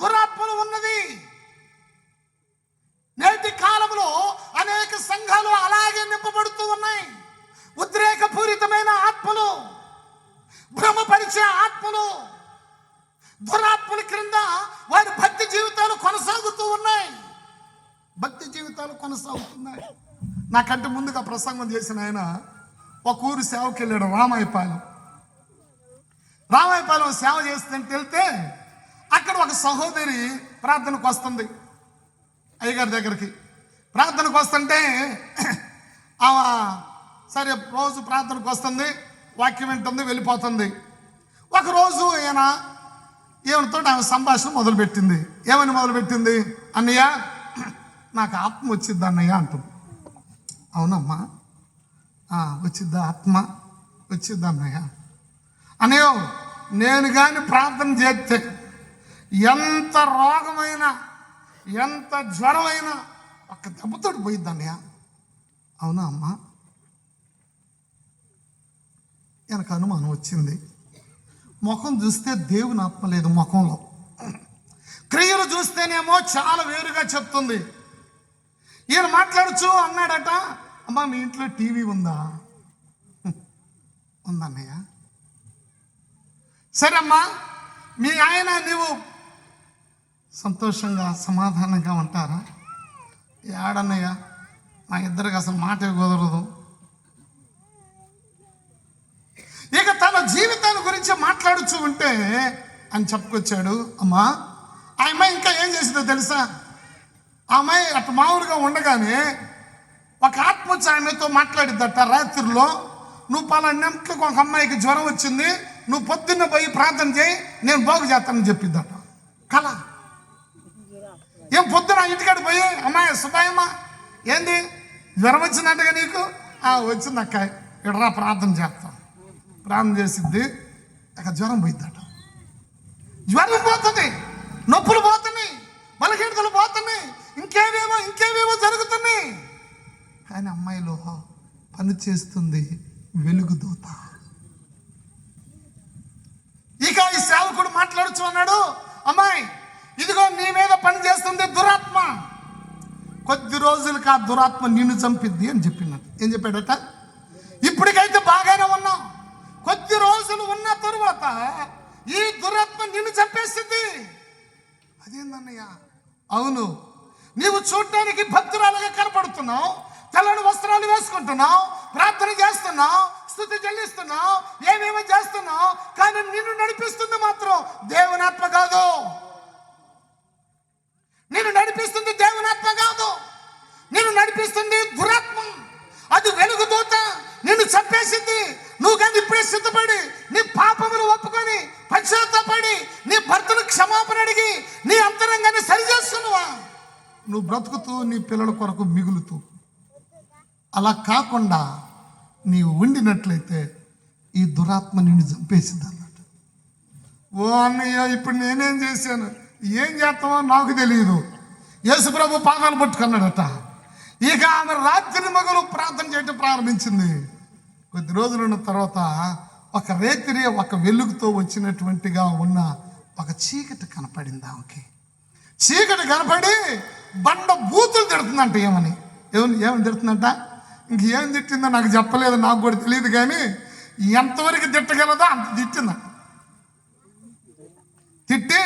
దురాత్మలు ఉన్నది. నేటి కాలంలో అనేక సంఘాలు అలాగే నింపబడుతూ ఉన్నాయి. ఉద్రేకపూరితమైన ఆత్మలు, భ్రమపరిచే ఆత్మలు, దురాత్మల క్రింద వారి భక్తి జీవితాలు కొనసాగుతూ ఉన్నాయి. భక్తి జీవితాలు కొనసాగుతున్నాయి. నాకంటే ముందుగా ప్రసంగం చేసిన ఆయన ఒక ఊరు సేవకి వెళ్ళాడు, రామాయపాలెం సేవ చేస్తుంటే వెళ్తే అక్కడ ఒక సహోదరి ప్రార్థనకు వస్తుంది. అయ్యగారి దగ్గరికి ప్రార్థనకు వస్తుంటే ఆమె సరే రోజు ప్రార్థనకు వస్తుంది, వాక్యం వింటుంది, వెళ్ళిపోతుంది. ఒకరోజు ఈయనతో ఆమె సంభాషణ మొదలుపెట్టింది. ఏమని మొదలుపెట్టింది? అన్నయ్య, నాకు ఆత్మ వచ్చిద్ది అన్నయ్య అంటుంది. అవునమ్మా, వచ్చిద్దా ఆత్మ? వచ్చిద్దా అన్నయ్య? అన్నయ్య, నేను కానీ ప్రార్థన చేస్తే ఎంత రోగమైనా ఎంత జ్వరమైనా ఒక్క దెబ్బతోటి పోయిద్ది అన్నయ్య. అవునా అమ్మా? எனக்கு అనుమానం వచ్చింది. ముఖం చూస్తే దేవుని ఆత్మ లేదు ముఖంలో, క్రియలు చూస్తేనేమో చాలా వేరుగా చెప్తుంది. ఈయన మాట్లాడుచు అన్నాడట, అమ్మా మీ ఇంట్లో టీవీ ఉందా? ఉందన్నయ్య. సరే అమ్మా, మీ ఆయన నీవు సంతోషంగా సమాధానంగా ఉంటారా? ఏడన్నయ్య, మా ఇద్దరికి అసలు మాటే కుదరదు. ఇక తన జీవితాన్ని గురించి మాట్లాడుచూ ఉంటే అని చెప్పుకొచ్చాడు. అమ్మా, ఆ అమ్మాయి ఇంకా ఏం చేసిందో తెలుసా? ఆ అమ్మాయి అటు మామూలుగా ఉండగానే ఒక ఆత్మ వచ్చి ఆమెతో మాట్లాడిద్దట. రాత్రిలో నువ్వు పలానాకి ఒక అమ్మాయికి జ్వరం వచ్చింది, నువ్వు పొద్దున్న పోయి ప్రార్థన చేయి, నేను బాగు చేస్తానని చెప్పిద్దట. కళ. ఏం పొద్దున ఇంటికాడ పోయి, అమ్మాయి సుబాయమ్మ ఏంది జ్వరం వచ్చిందంటగా నీకు? వచ్చింది అక్క, ఇడరా ప్రార్థన చేస్తాం. ప్రార్థన చేసిద్ది, అక్కడ జ్వరం పోయిద్దట. జ్వరం పోతుంది, నొప్పులు పోతున్నాయి, బలహీనతలు పోతున్నాయి, ఇంకేవేవో జరుగుతున్నాయి. కానీ అమ్మాయిలో పని చేస్తుంది వెలుగుదూత. ఇక ఈ సేవకుడు మాట్లాడుచు అన్నాడు, అమ్మాయి ఇదిగో నీ మీద పని చేస్తుంది దురాత్మ. కొద్ది రోజులకి ఆ దురాత్మ నిన్ను చంపిద్ది అని చెప్పినట్టు. ఏం చెప్పాడట? ఇప్పటికైతే బాగానే ఉన్నాం, కొద్ది రోజులు ఉన్న తరువాత ఈ దురాత్మ నిన్ను చంపేస్తుంది. అదేందన్నయ్య? అవును, నీవు చూడటానికి భక్తురాలుగా కనపడుతున్నావు, తెల్లని వస్త్రాలు వేసుకుంటున్నావు, ప్రార్థన చేస్తున్నావు, స్తుతి చెల్లిస్తున్నావు, ఏమేమో చేస్తున్నావు, కానీ నిన్ను నడిపిస్తుంది మాత్రం దేవునాత్మ కాదు. నిన్ను నడిపిస్తుంది దేవునాత్మ కాదు, నిన్ను నడిపిస్తుంది దురాత్మ. అది వెలుగుదూత నిన్ను చంపేసింది. నువ్వు కానీ ఇప్పుడే సిద్ధపడి నీ పాపములు ఒప్పుకొని పశ్చాత్తాపడి నీ భర్తను క్షమాపణ అడిగి నీ అంతరంగాన్ని సరిచేస్తున్నావా, నువ్వు బ్రతుకుతూ నీ పిల్లల కొరకు మిగులుతూ. అలా కాకుండా నీవు ఉండినట్లయితే ఈ దురాత్మ నిన్ను చంపేసింది అన్నట్టు. ఓ అన్నయ్య, ఇప్పుడు నేనేం చేశాను, ఏం చేస్తామో నాకు తెలియదు. యేసుప్రభు పాదాలు పట్టుకున్నాడట. ఇక ఆమె రాత్రి మగలు ప్రార్థన చేయటం ప్రారంభించింది. కొద్ది రోజులు ఉన్న తర్వాత ఒక రేతిరి ఒక వెలుగుతో వచ్చినటువంటిగా ఉన్న ఒక చీకటి కనపడింది ఆమెకి. చీకటి కనపడి బండ బూతులు తిడుతుందంట. ఏమని తిడుతుందంట? ఇంకేం తిట్టిందో నాకు చెప్పలేదు, నాకు కూడా తెలియదు, కానీ ఎంతవరకు తిట్టగలదో అంత తిట్టిందంట. తిట్టి,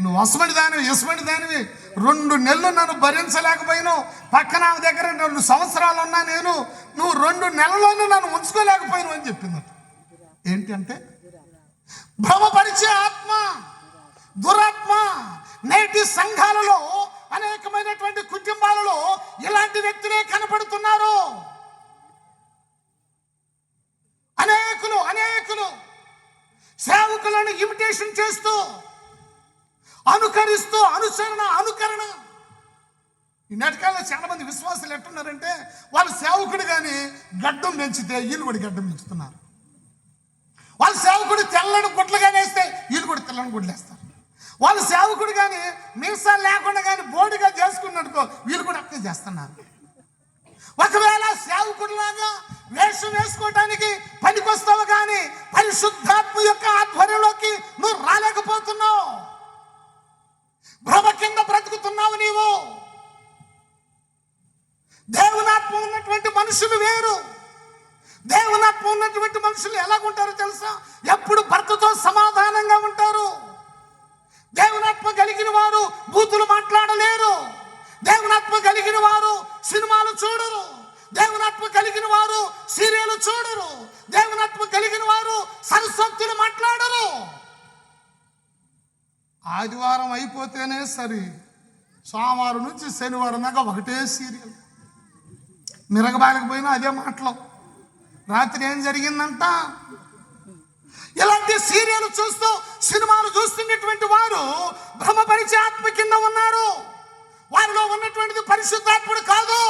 నువ్వు అసమటి దానివి 2 నెలలు నన్ను భరించలేకపోయినావు, పక్కన దగ్గర 2 సంవత్సరాలు ఉన్నా నేను, నువ్వు 2 నెలల్లోనూ నన్ను ఉంచుకోలేకపోయినావు అని చెప్పిందట. ఏంటంటే భ్రమపరిచే ఆత్మ, దురాత్మ. నేటి సంఘాలలో అనేకమైనటువంటి కుటుంబాలలో ఇలాంటి వ్యక్తులే కనపడుతున్నారు. అనేకులు సేవకులను ఇమిటేషన్ చేస్తూ, అనుకరిస్తూ, అనుకరణ. ఈ నాటకాల్లో చాలా మంది విశ్వాసులు ఎట్టున్నారంటే, వాళ్ళు సేవకుడు కానీ గడ్డం పెంచితే వీళ్ళు కూడా గడ్డం పెంచుతున్నారు. వాళ్ళ సేవకుడు తెల్లని గుడ్లు కానీ వేస్తే వీళ్ళు కూడా తెల్లని గుడ్లు వేస్తారు. వాళ్ళ సేవకుడు కానీ మీసాలు లేకుండా కానీ బోడిగా చేసుకున్నట్టుకో వీళ్ళు కూడా అట్లే చేస్తున్నారు. ఒకవేళ సేవకుడిలాగా వేషం వేసుకోవటానికి పనికొస్తావు కానీ పరిశుద్ధాత్మ యొక్క ఆధ్వర్యంలోకి నువ్వు రాలేకపోతున్నావు. భ్రమ కింద బ్రతుకుతున్నావు నీవు. దేవునాత్మ ఉన్నటువంటి మనుషులు వేరు. దేవునాత్మ ఉన్నటువంటి మనుషులు ఎలాగుంటారో తెలుసా? ఎప్పుడు భర్తతో సమాధానంగా ఉంటారు. దేవునాత్మ కలిగిన వారు బూతులు మాట్లాడలేరు. దేవునాత్మ కలిగిన వారు సినిమాలు చూడరు. దేవునాత్మ కలిగిన వారు సీరియల్ చూడరు. దేవునాత్మ కలిగిన వారు సరస్వతులు మాట్లాడరు. ఆదివారం అయిపోతేనే సరి, సోమవారం నుంచి శనివారం దాకా ఒకటే సీరియల్. మిరగబాలకు పోయినా అదే మాటలు. రాత్రి ఏం జరిగిందంట? ఇలాంటి సీరియల్ చూస్తూ, సినిమాలు చూస్తున్నటువంటి వారు భ్రమపరిచే ఆత్మ కింద ఉన్నారు. వారిలో ఉన్నటువంటిది పరిశుద్ధాత్ముడు కాదు.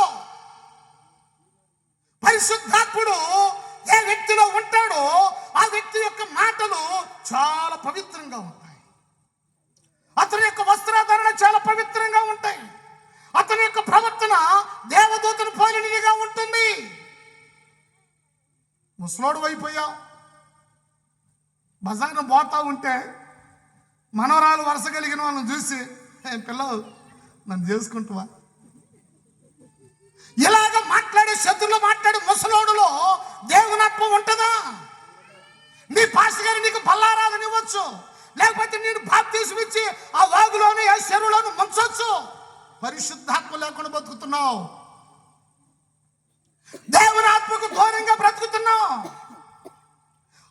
పరిశుద్ధాత్ముడు ఏ వ్యక్తిలో ఉంటాడో ఆ వ్యక్తి యొక్క మాటలు చాలా పవిత్రంగా ఉంటాయి. అతని యొక్క వస్త్రాధరణ చాలా పవిత్రంగా ఉంటాయి. అతని యొక్క ప్రవర్తన దేవదూతను పోలినదిగా ఉంటుంది. ముసలోడు అయిపోయావు, బజార్న పోతా ఉంటే మనవరాలు వరుస కలిగిన వాళ్ళని చూసి, పిల్లలు నన్ను చేసుకుంటావా? ఇలాగ మాట్లాడే శత్రులు మాట్లాడే ముసలోడులో దేవునాత్మ ఉంటుందా? నీ పాస్టర్ గారు నీకు బల్లారాధన ఇవ్వచ్చు, లేకపోతే నేను బాప్తీసం ఇచ్చి ఆ వాగులోని ఆ చెరువులోను ముంచొచ్చు. పరిశుద్ధాత్మ లేకుండా బతుకుతున్నావు. దేవునాత్మకు దూరంగా బ్రతుకుతున్నావు.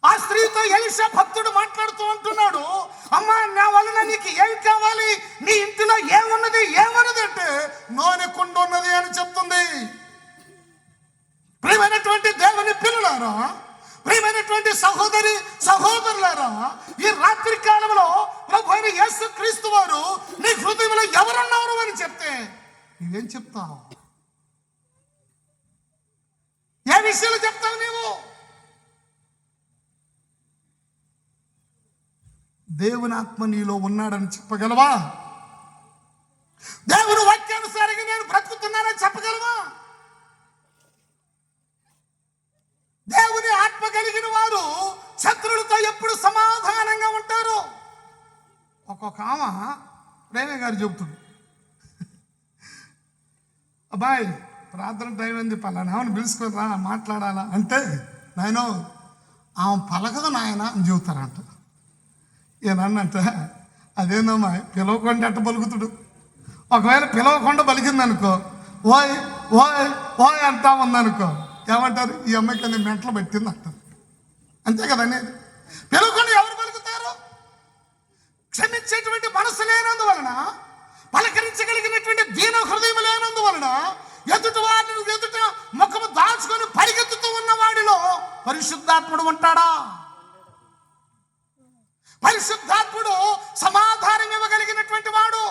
ఆ స్త్రీతో ఎలీషా భక్తుడు మాట్లాడుతూ ఉంటున్నాడు, అమ్మా నా వలన నీకు ఏమి కావాలి, నీ ఇంటిలో ఏమున్నది అంటే నూనె కుండ ఉన్నది అని చెప్తుంది. ప్రియమైనటువంటి దేవుని పిల్లలారా, ప్రియమైనటువంటి సహోదరులారా, ఈ రాత్రి కాలంలో ప్రభు అయిన యేసు క్రీస్తు వారు నీ హృదయంలో ఎవరున్నారు అని చెప్తే నువ్వేం చెప్తావు? ఏ విషయాలు చెప్తావు నీవు? దేవుని ఆత్మ నీలో ఉన్నాడని చెప్పగలవా? దేవుని వాక్యానుసారంగా నేను బ్రతుకుతున్నానని చెప్పగలవా? దేవుని ఆత్మ కలిగిన వారు శత్రువులతో ఎప్పుడు సమాధానంగా ఉంటారు. ఒక్కొక్క ఆమె రేవే గారు చెబుతుంది, అబ్బాయి ప్రార్థన టైం అయింది, పలానా ఆమెను పిలుచుకొని రా మాట్లాడాలా అంటే, నాయనో ఆమె పలకదు నాయన అని చెబుతారంట. ఏనన్నంట, అదేందమ్మా పిలవకుండా ఎట్ట పలుకుతుడు? ఒకవేళ పిలవకుండా పలికిందనుకో, ఓయ్ ఓయ్ ఓయ్ అంటా ఉందనుకో, ఏమంటారు? ఈ అమ్మాయికి అది మెంటలు పెట్టింది అంటారు. అంతే కదా అనేది. పిలవకుండా ఎవరు పలుకుతారు? క్షమించేటువంటి మనసు లేనందువలన, పలకరించగలిగినటువంటి దీన హృదయం లేనందువలన, ఎదుట ముఖము దాచుకొని పరిగెత్తుతూ ఉన్న వాడిలో పరిశుద్ధాత్ముడు ఉంటాడా? పరిశుద్ధాత్ముడు సమాధానం ఇవ్వగలిగినటువంటి వాడు.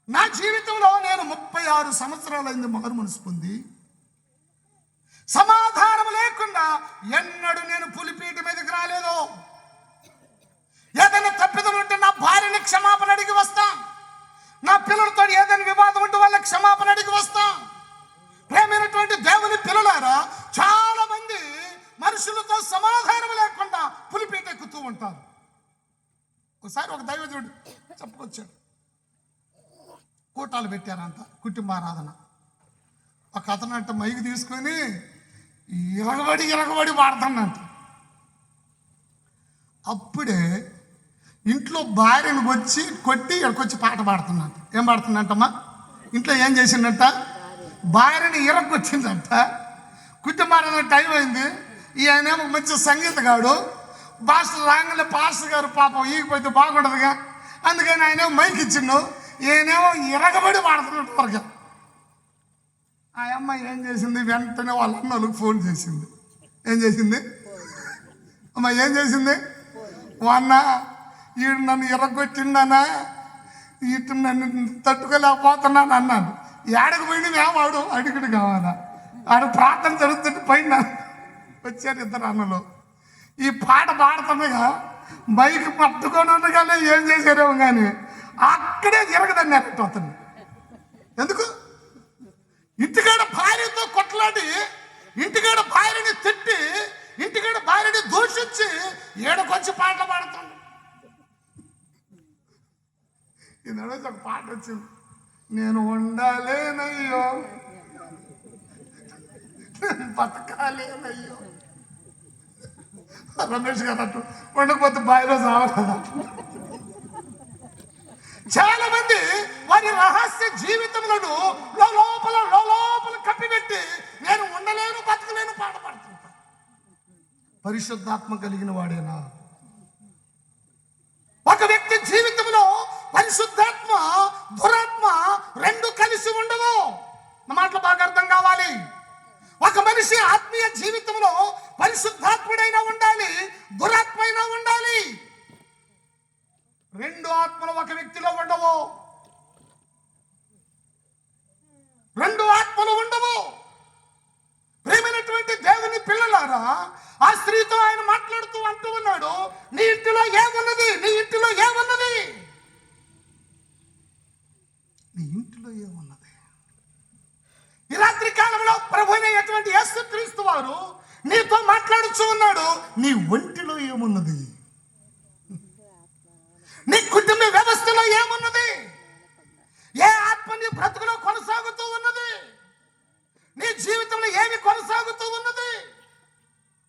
నా జీవితంలో నేను 36 సంవత్సరాలైంది మారు మనసు పొంది, సమాధానం లేకుండా ఎన్నడూ నేను పులిపీట మీదకి రాలేదు. ఏదైనా తప్పిదం ఉంటే నా భార్యని క్షమాపణ అడిగి వస్తా. నా పిల్లలతో ఏదైనా వివాదం ఉంటే వాళ్ళకి క్షమాపణ అడిగి వస్తా. ప్రేమైనటువంటి దేవుని పిల్లలారా, చాలా మంది మనుషులతో సమాధానం లేకుండా పులిపీట ఎక్కుతూ ఉంటారు. ఒకసారి ఒక దైవజనుడు చెప్పుకొచ్చాడు, కూటాలు పెట్టారంట కుటుంబారాధన. ఒక అతను అంట మైకి తీసుకొని ఇరగబడి వాడుతానంట. అప్పుడే ఇంట్లో భార్యను వచ్చి కొట్టి ఇక్కడికొచ్చి పాట పాడుతున్నట్ట. ఏం పాడుతున్నట్టమ్మా? ఇంట్లో ఏం చేసిందంట? భార్యని ఇరగొచ్చిందంట. కుటుంబారాధన టైం అయింది, ఈయనేమో మంచి సంగీతగాడు. పాస్టర్ రాగానే పాస్టర్ గారు పాపం ఈగిపోతే బాగుండదుగా, అందుకని ఆయనేమో మైక్ ఇచ్చిండు. ఈయనేమో ఇరగబడి పాడుతున్నాడు వరకు. ఆ అమ్మాయి ఏం చేసింది, వెంటనే వాళ్ళ అన్నలకు ఫోన్ చేసింది. ఏం చేసింది అమ్మాయి, ఏం చేసింది? వాన్న ఈడు నన్ను ఎర్రగొట్టిండనా, ఇటు నన్ను తట్టుకోలేకపోతున్నాను అన్నాను. ఏడకు పోయింది వాడు అడిగిడు కావాలా, ఆడు ప్రార్థన జరుగుతుంటే పైన వచ్చారు ఇద్దరు అన్నలు. ఈ పాట పాడుతుండగా బైక్ పట్టుకొని ఉండగానే ఏం చేశారేమో కానీ అక్కడే జరగదన్నారు అతను. ఎందుకు? ఇంటికాడ భార్యతో కొట్లాడి, ఇంటికాడ భార్యని తిట్టి, ఇంటికాడ భార్యని దూషించి ఏడకొచ్చి పాటలు పాడుతాడు. ఈ నడుచు ఒక పాట వచ్చింది, నేను ఉండాలేనయ్యో, బతకాలేనయ్యో. రమేష్ గారు అట్టు ఉండకపోతే బాయిలో సావలేదు. చాలా మంది వారి రహస్య జీవితములను లోపల కప్పిపెట్టి నేను ఉండలేను, బతకలేను పాట పాడుతుంటాను. పరిశుద్ధాత్మ కలిగిన వాడేనా? ఒక వ్యక్తి జీవితంలో పరిశుద్ధాత్మ, దురాత్మ రెండు కలిసి ఉండవు. నా మాటలు బాగా అర్థం కావాలి. ఒక మనిషి ఆత్మీయ జీవితంలో పరిశుద్ధాత్ముడైనా ఉండాలి, దురాత్మ అయినా ఉండాలి. రెండు ఆత్మలు ఒక వ్యక్తిలో ఉండవు, రెండు ఆత్మలు ఉండవు. ప్రేమైనటువంటి దేవుని పిల్లలారా, ఆ స్త్రీతో ఆయన మాట్లాడుతూ అంటూ ఉన్నాడు, నీ ఇంటిలో ఏమున్నది, నీ ఇంటిలో ఏమున్నది, నీ ఇంటిలో ఏమున్నది. ఈ రాత్రి కాలంలో ప్రభు అయినటువంటి యేసుక్రీస్తు వారు నీతో మాట్లాడుతూ ఉన్నాడు, నీ ఒంటిలో ఏమున్నది, నీ కుటుంబ వ్యవస్థలో ఏమున్నది, ఏ ఆత్మ నీ బ్రతుకులో కొనసాగుతూ ఉన్నది, నీ జీవితంలో ఏమి కొనసాగుతూ ఉన్నది.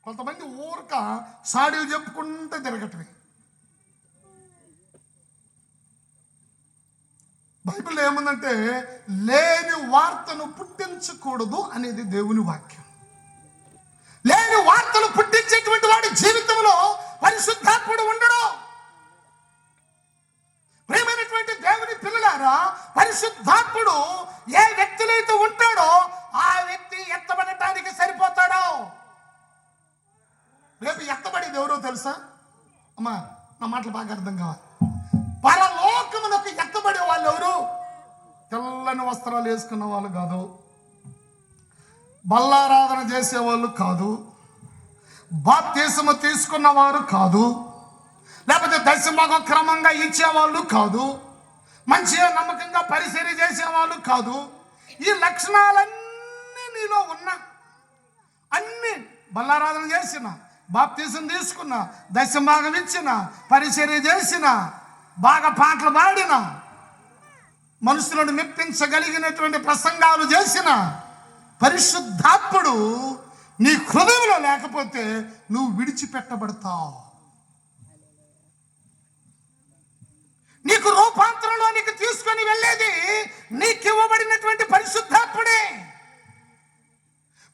కొంతమంది ఊరక సాడీలు చెప్పుకుంటూ తిరగటమే. బైబిల్లో ఏముందంటే లేని వార్తను పుట్టించకూడదు అనేది దేవుని వాక్యం. లేని వార్తను పుట్టించేటువంటి వాడి జీవితంలో పరిశుద్ధాత్ముడు ఉండడు. ప్రియమైనటువంటి దేవుని పిల్లలారా, పరిశుద్ధాత్ముడు ఏ వ్యక్తిలో అయితే ఉంటాడో ఆ వ్యక్తి ఎత్తబడటానికి సరిపోతాడో. రేపు ఎత్తబడేది ఎవరో తెలుసా అమ్మా? నా మాటలు బాగా అర్థం కావాలి. పరలోకమునకు ఎత్తబడే వాళ్ళు ఎవరు? తెల్లని వస్త్రాలు వేసుకున్న వాళ్ళు కాదు, బల్లారాధన చేసేవాళ్ళు కాదు, బాప్తిసము తీసుకున్న వారు కాదు, లేకపోతే దశమభాగం క్రమంగా ఇచ్చేవాళ్ళు కాదు, మంచిగా నమ్మకంగా పరిచర్య చేసేవాళ్ళు కాదు. ఈ లక్షణాలన్నీ నీలో ఉన్నా, అన్ని బల్లారాధన చేసిన, బాప్తిసం తీసుకున్న, దశమభాగం ఇచ్చిన, పరిచర్య చేసిన, బాగా పాటలు పాడిన, మనుషులను మెప్పించగలిగినటువంటి ప్రసంగాలు చేసిన పరిశుద్ధాత్ముడు నీ హృదయంలో లేకపోతే నువ్వు విడిచిపెట్టబడతావు. నీకు రూపాంతరంలోనికి తీసుకొని వెళ్ళేది నీకు ఇవ్వబడినటువంటి పరిశుద్ధాత్ముడే.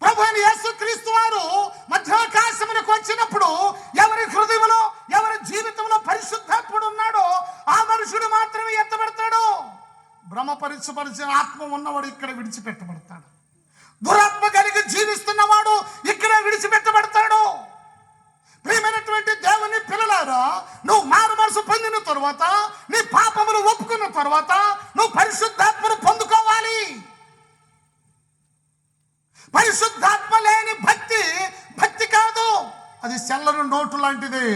ప్రభు అయిన యేసుక్రీస్తు వారు మధ్యాకాశమునకు వచ్చినప్పుడు ఎవరి హృదయంలో, ఎవరి జీవితంలో పరిశుద్ధాత్ముడు ఉన్నాడో ఆ మనుషుడు మాత్రమే ఎత్తబడతాడు. భ్రమపరిచపరిచిన ఆత్మ ఉన్నవాడు ఇక్కడ విడిచిపెట్టబడతాడు. దురాత్మ కలిగి జీవిస్తున్నవాడు ఇక్కడ విడిచిపెట్టబడతాడు. ప్రియమైనటువంటి దేవుని పిల్లలారా, నువ్వు మారు మనసు పొందిన తరువాత, నీ పాపములు ఒప్పుకున్న తరువాత నువ్వు పరిశుద్ధాత్మను పొందుకోవాలి. పరిశుద్ధాత్మ లేని భక్తి భక్తి కాదు, అది చల్లని నోటు లాంటిది.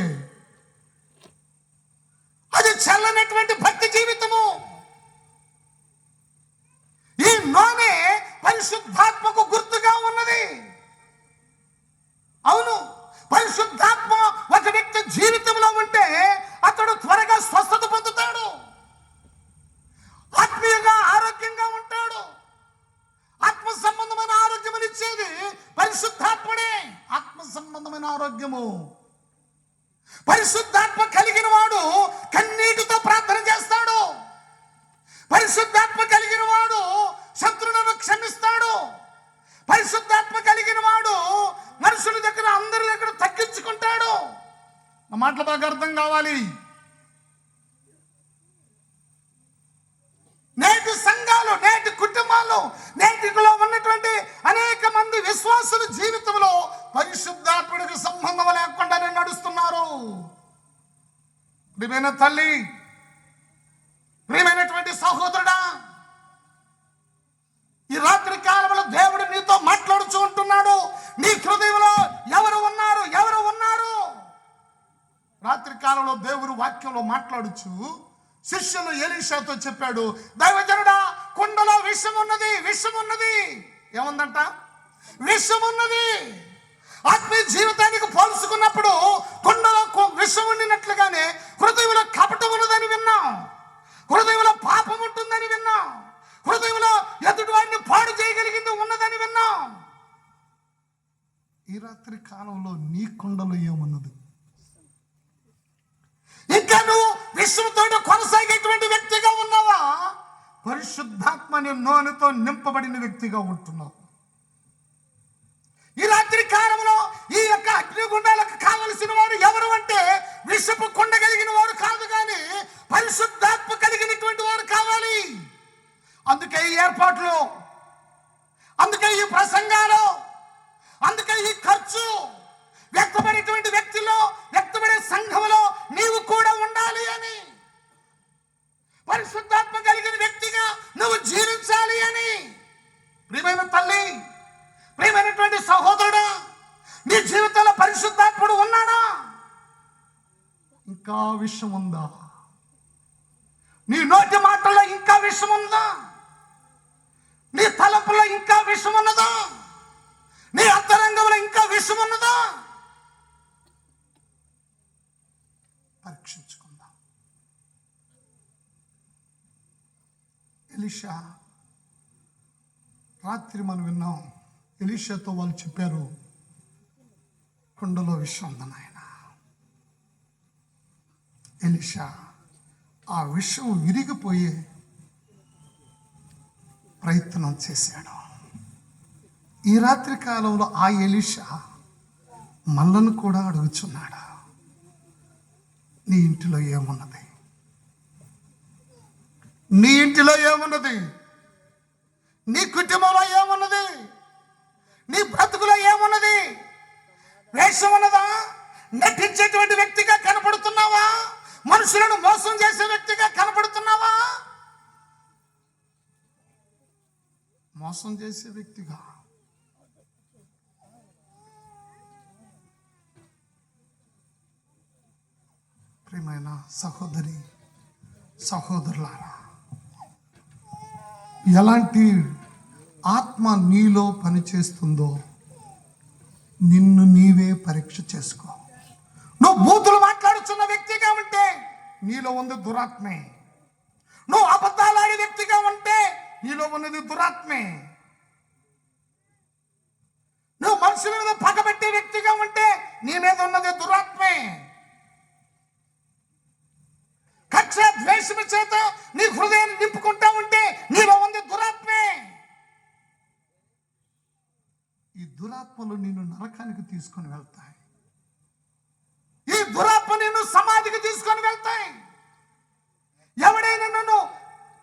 అది చల్లనటువంటి భక్తి జీవితము. ఈ నూనె పరిశుద్ధాత్మకు గుర్తుగా ఉన్నది. అవును, పరిశుద్ధాత్మ ఒక వ్యక్తి జీవితంలో ఉంటే అతడు త్వరగా స్వస్థత పొందుతాడు, ఆత్మీయంగా ఆరోగ్యంగా ఉంటాడు. ఆత్మ సంబంధమైన ఆరోగ్యం ఇచ్చేది పరిశుద్ధాత్ముడే. ఆత్మ సంబంధమైన ఆరోగ్యము. పరిశుద్ధాత్మ కలిగిన వాడు కన్నీటితో ప్రార్థన చేస్తాడు. కావాలి. నేటి సంఘాలు, నేటి కుటుంబాలు, నేటిలో ఉన్నటువంటి అనేక మంది విశ్వాసుల జీవితంలో పరిశుద్ధాత్ముడికి సంబంధం లేకుండానే నడుస్తున్నారు. ప్రియమైన తల్లి, ప్రియమైనటువంటి సహోదరుడా, ఈ రాత్రి కాలంలో దేవుడు నీతో మాట్లాడుచూ ఉంటున్నాడు. నీ హృదయంలో ఎవరు ఉన్నారు? ఎవరు ఉన్నారు? రాత్రి కాలంలో దేవుడు వాక్యంలో మాట్లాడుచు శిష్యులు ఎలీషాతో చెప్పాడు, దైవజనుడా, కుండలో విషం ఉన్నది, విషం ఉన్నది. ఏముందంట? విషం ఉన్నది. ఆత్మీయ జీవితానికి పోల్చుకున్నప్పుడు కుండలో విషం ఉండినట్లుగానే హృదయంలో కపటం ఉన్నదని విన్నాం, హృదయంలో పాపం ఉంటుందని విన్నాం, హృదయంలో ఎదుటి వారిని పాడు చేయగలిగింది ఉన్నదని విన్నాం. ఈ రాత్రి కాలంలో నీ కుండలో ఏమున్నది? ఇంకా నువ్వు విశ్వంతో కొనసాగేటువంటి వ్యక్తిగా ఉన్నావా? పరిశుద్ధాత్మని నూనెతో నింపబడిన వ్యక్తిగా ఉంటున్నావు. ఈ రాత్రి కాలంలో ఈ యొక్క అగ్నిగుండాలకు కావలసిన వారు ఎవరు అంటే విషపు కుండ కలిగిన వారు కాదు, కానీ పరిశుద్ధాత్మ కలిగినటువంటి వారు కావాలి. అందుకే ఈ ఏర్పాట్లు, అందుకే ఈ ప్రసంగాలు, అందుకే ఈ ఖర్చు. వ్యక్తపడేటువంటి వ్యక్తిలో, వ్యక్తపడే సంఘంలో నీవు కూడా ఉండాలి అని, పరిశుద్ధాత్మ కలిగిన వ్యక్తిగా నువ్వు జీవించాలి అని. ప్రియమైన తల్లి, ప్రియమైనటువంటి సహోదరుడు, నీ జీవితంలో పరిశుద్ధాత్ముడు ఉన్నాడా? ఇంకా విషయం ఉందా? నీ నోటి మాటల్లో ఇంకా విషయం ఉందా? నీ తలపులో ఇంకా విషం ఉన్నదా? నీ అంతరంగంలో ఇంకా విషం ఉన్నదా? పరీక్షించుకుందాం. ఎలీషా, రాత్రి మనం విన్నాం, ఎలీషాతో వాళ్ళు చెప్పారు, కుండలో విషం ఉంది నాయన. ఎలీషా ఆ విషం విరిగిపోయే ప్రయత్నం చేశాడు. ఈ రాత్రి కాలంలో ఆ ఎలీషా మనలను కూడా అడుగుచున్నాడు, నీ ఇంటిలో ఏమున్నది? నీ ఇంటిలో ఏమున్నది? నీ కుటుంబంలో ఏమున్నది? నీ బ్రతుకులో ఏమున్నది? వేషం ఉన్నదా? నటించేటువంటి వ్యక్తిగా కనపడుతున్నావా? మనుషులను మోసం చేసే వ్యక్తిగా కనపడుతున్నావా? మోసం చేసే వ్యక్తిగా. ప్రియమైన సహోదరి సహోదరులారా, ఎలాంటి ఆత్మ నీలో పనిచేస్తుందో నిన్ను నీవే పరీక్ష చేసుకో. నువ్వు బూతులు మాట్లాడుతున్న వ్యక్తిగా ఉంటే నీలో ఉంది దురాత్మే. నువ్వు అబద్ధాలాడే వ్యక్తిగా ఉంటే నీలో ఉన్నది దురాత్మే. నువ్వు మనుషుల మీద పగబెట్టే వ్యక్తిగా ఉంటే నీ మీద ఉన్నది దురాత్మే. కక్ష ద్వేషము చేత నీ హృదయాన్ని నింపుకుంటా ఉంటే నీలో ఉంది దురాత్మే. ఈ దురాత్మలు నిన్ను నరకానికి తీసుకొని వెళ్తాయి. ఈ దురాత్మ నిన్ను సమాధికి తీసుకొని వెళ్తాయి. ఎవడైనా నన్ను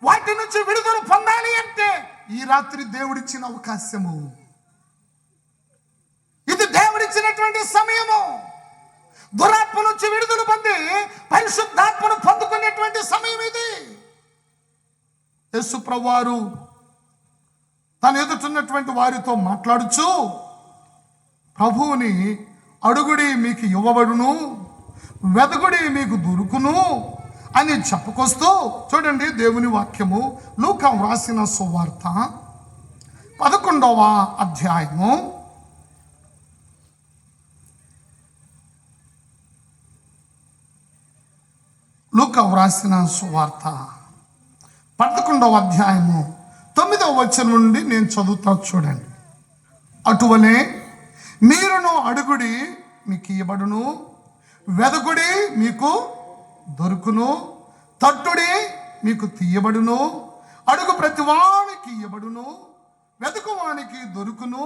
వాటి నుంచి విడుదల పొందాలి అంటే ఈ రాత్రి దేవుడిచ్చిన అవకాశము, ఇది దేవుడిచ్చినటువంటి సమయము. దురాత్మ నుంచి విడుదల పొంది పరిశుద్ధాత్మను పొందుకునేటువంటి సమయం ఇది. యేసు ప్రభువారు తన ఎదుటిన్నటువంటి వారితో మాట్లాడుచు, ప్రభువుని అడుగుడి మీకు ఇవ్వబడును, వెదకుడి మీకు దొరుకును అని చెప్పుకొస్తూ, చూడండి దేవుని వాక్యము లూకా వ్రాసిన సువార్త 11వ అధ్యాయము 11వ అధ్యాయము 9వ వచనం నుండి నేను చదువుతా, చూడండి. అటువలే మీరును అడుగుడి మీకు ఇవ్వబడును, వెదకుడి మీకు దొరుకును, తట్టుడి మీకు తీయబడును. అడుగు ప్రతివానికి ఇవ్వబడును, వెతుకువానికి దొరుకును,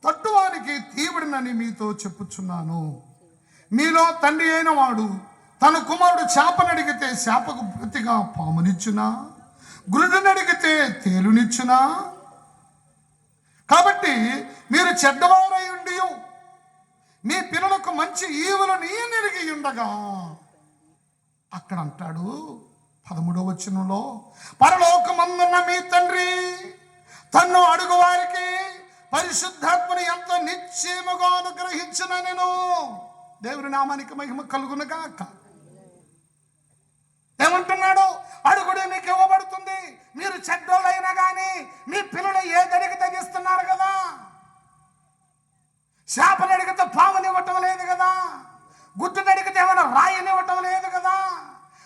తట్టువానికి తీయబడునని మీతో చెప్పుచున్నాను. మీలో తండ్రి అయిన వాడు తన కుమారుడు చేపను అడిగితే చేపకు ప్రతిగా పామునిచ్చునా, గురుడుని అడిగితే తేలునిచ్చునా? కాబట్టి మీరు చెడ్డవారై ఉండి మీ పిల్లలకు మంచి ఈవులను ఎరిగి ఉండగా, అక్కడ అంటాడు 13వ వచనంలో, పరలోకమందున్న మీ తండ్రి తన్ను అడుగు వారికి పరిశుద్ధాత్మని ఎంత నిశ్చయముగా అనుగ్రహించిన నేను. దేవుని నామానికి మహిమ కలుగునుగాక. ఏమంటున్నాడు? అడుగుడు మీకు ఇవ్వబడుతుంది. మీరు చెడ్డోళ్ళైనా కానీ మీ పిల్లలు ఏదడిగి తగిస్తున్నారు కదా. చేపలు అడిగితే పాముని ఇవ్వటం లేదు కదా, గుడ్డుని అడిగితే ఏమైనా రాయిని ఇవ్వటం లేదు కదా,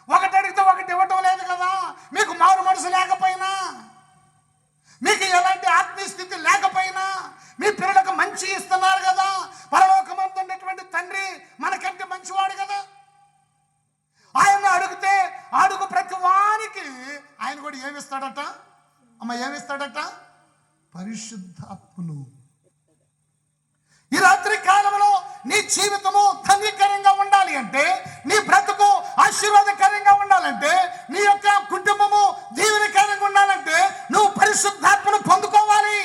ఒకటి అడిగితే ఒకటి ఇవ్వటం లేదు కదా. మీకు మారు మనసు లేకపోయినా, మీకు ఎలాంటి ఆత్మీయ స్థితి లేకపోయినా మీ పిల్లలకు మంచి ఇస్తున్నారు కదా. పరలోకమందున్నటువంటి తండ్రి మనకంటే మంచివాడు కదా. ఆయన అడిగితే అడుగు ప్రతి వారికి ఆయన కూడా ఏమిస్తాడట అమ్మ? ఏమిస్తాడట? పరిశుద్ధాత్మను. ఈ రాత్రి కాలంలో నీ జీవితము ధన్యకరంగా ఉండాలి అంటే, నీ బ్రతుకు ఆశీర్వాదకరంగా ఉండాలంటే, నీ యొక్క కుటుంబము దీవెనకరంగా ఉండాలంటే నువ్వు పరిశుద్ధాత్మను పొందుకోవాలి.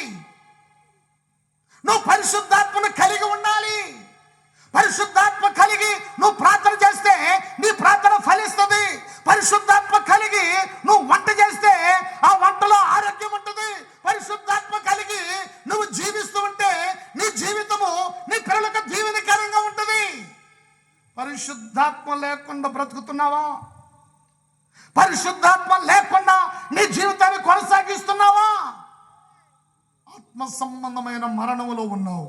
నువ్వు పరిశుద్ధాత్మను కలిగి ఉండాలి. పరిశుద్ధాత్మ కలిగి నువ్వు ప్రార్థన చేస్తే నీ ప్రార్థన ఫలిస్తుంది. పరిశుద్ధాత్మ కలిగి నువ్వు వంట చేస్తే ఆ వంటలో ఆరోగ్యం ఉంటుంది. పరిశుద్ధాత్మ కలిగి నువ్వు జీవిస్తూ ఉంటే నీ జీవితము నీ పిల్లలకు దీవెనకరంగా ఉంటుంది. పరిశుద్ధాత్మ లేకుండా బ్రతుకుతున్నావా? పరిశుద్ధాత్మ లేకుండా నీ జీవితాన్ని కొనసాగిస్తున్నావా? ఆత్మ సంబంధమైన మరణములో ఉన్నావు.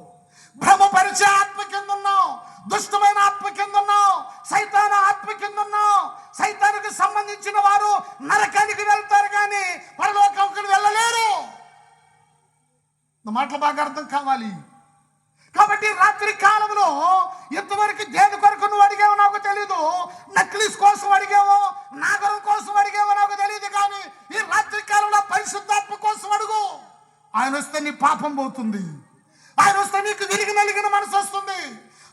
భ్రమపరిచే ఆత్మ కింద ఉన్నావు. దుష్టమైన ఆత్మ కింద ఉన్నావు. సైతాను ఆత్మ కింద ఉన్నావు. సైతానికి సంబంధించిన వారు నరకానికి వెళ్తారు కానీ పరలోకానికి వెళ్ళలేరు. మాటలు బాగా అర్థం కావాలి. కాబట్టి రాత్రి కాలంలో ఇంతవరకు దేని కొరకు నువ్వు అడిగావో నాకు తెలీదు. నక్లీస్ కోసం అడిగావో, నాగరం కోసం అడిగావో నాకు తెలియదు. కానీ ఈ రాత్రి కాలంలో పరిశుద్ధాత్మ కోసం అడుగు. ఆయన వస్తే నీ పాపం పోతుంది. ఆయన వస్తే నీకు విరిగి నలిగిన మనసు వస్తుంది.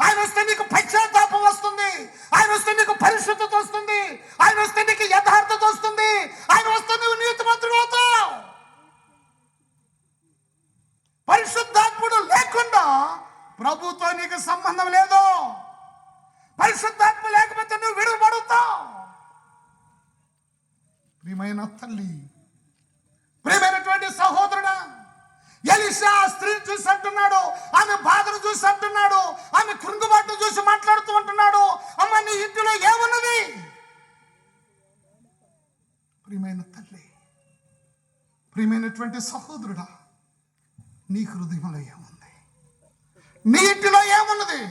ఆయన వస్తే నీకు పశ్చాత్తాపం వస్తుంది. ఆయన వస్తే నీకు పరిశుద్ధత వస్తుంది. ఆయన వస్తే నీకు యథార్థత వస్తుంది. ఆయన వస్తే నువ్వు నీతిమంతుడు అవుతావు. పరిశుద్ధాత్ముడు లేకుండా ప్రభుతో నీకు సంబంధం లేదు. పరిశుద్ధాత్మ లేకపోతే నువ్వు విడువబడుతావు. ప్రియమైన తల్లి, ప్రియమైనటువంటి సహోదరుడా, ఎలీషా స్త్రీని చూసి అంటున్నాడు, ఆమె బాధను చూసి అంటున్నాడు, ఆమె కృంగుబాటును చూసి మాట్లాడుతూ అంటున్నాడు, అమ్మ నీ ఇంటిలో ఏమున్నది? ప్రియమైన తల్లి, ప్రియమైనటువంటి సహోదరుడా, నీ హృదయంలో ఏముంది? నీ ఇంటిలో ఏమున్నది?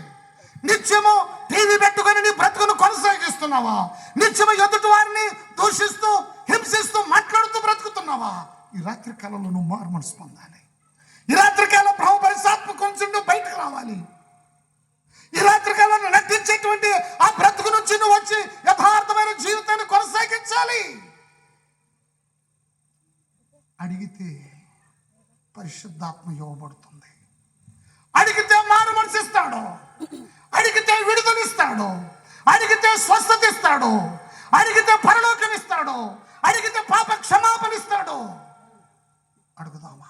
నిత్యము టీవీ పెట్టుకొని నీ బ్రతుకును కొనసాగిస్తున్నావా? నిత్యము ఎదుటి వారిని దూషిస్తూ హింసిస్తూ మాట్లాడుతూ బ్రతుకుతున్నావా? ఈ రాత్రి కాలంలో నువ్వు మారు మనసు పొందాలి. ఈ రాత్రికాలం ప్రభు పరిశుద్ధాత్మ కొంచెం నువ్వు బయటకు రావాలి. ఈ రాత్రికాలంలో నటించేటువంటి ఆ బ్రతుకు నుంచి నువ్వు వచ్చి యథార్థమైన జీవితాన్ని కొనసాగించాలి. అడిగితే పరిశుద్ధాత్మ ఇవ్వబడుతుంది. అడిగితే మారు మనసు ఇస్తాడు. అడిగితే విడుదలిస్తాడు. అడిగితే స్వస్థత ఇస్తాడు. అడిగితే పరలోకం ఇస్తాడు. అడిగితే పాప క్షమాపణ ఇస్తాడు. అడుగుదామా?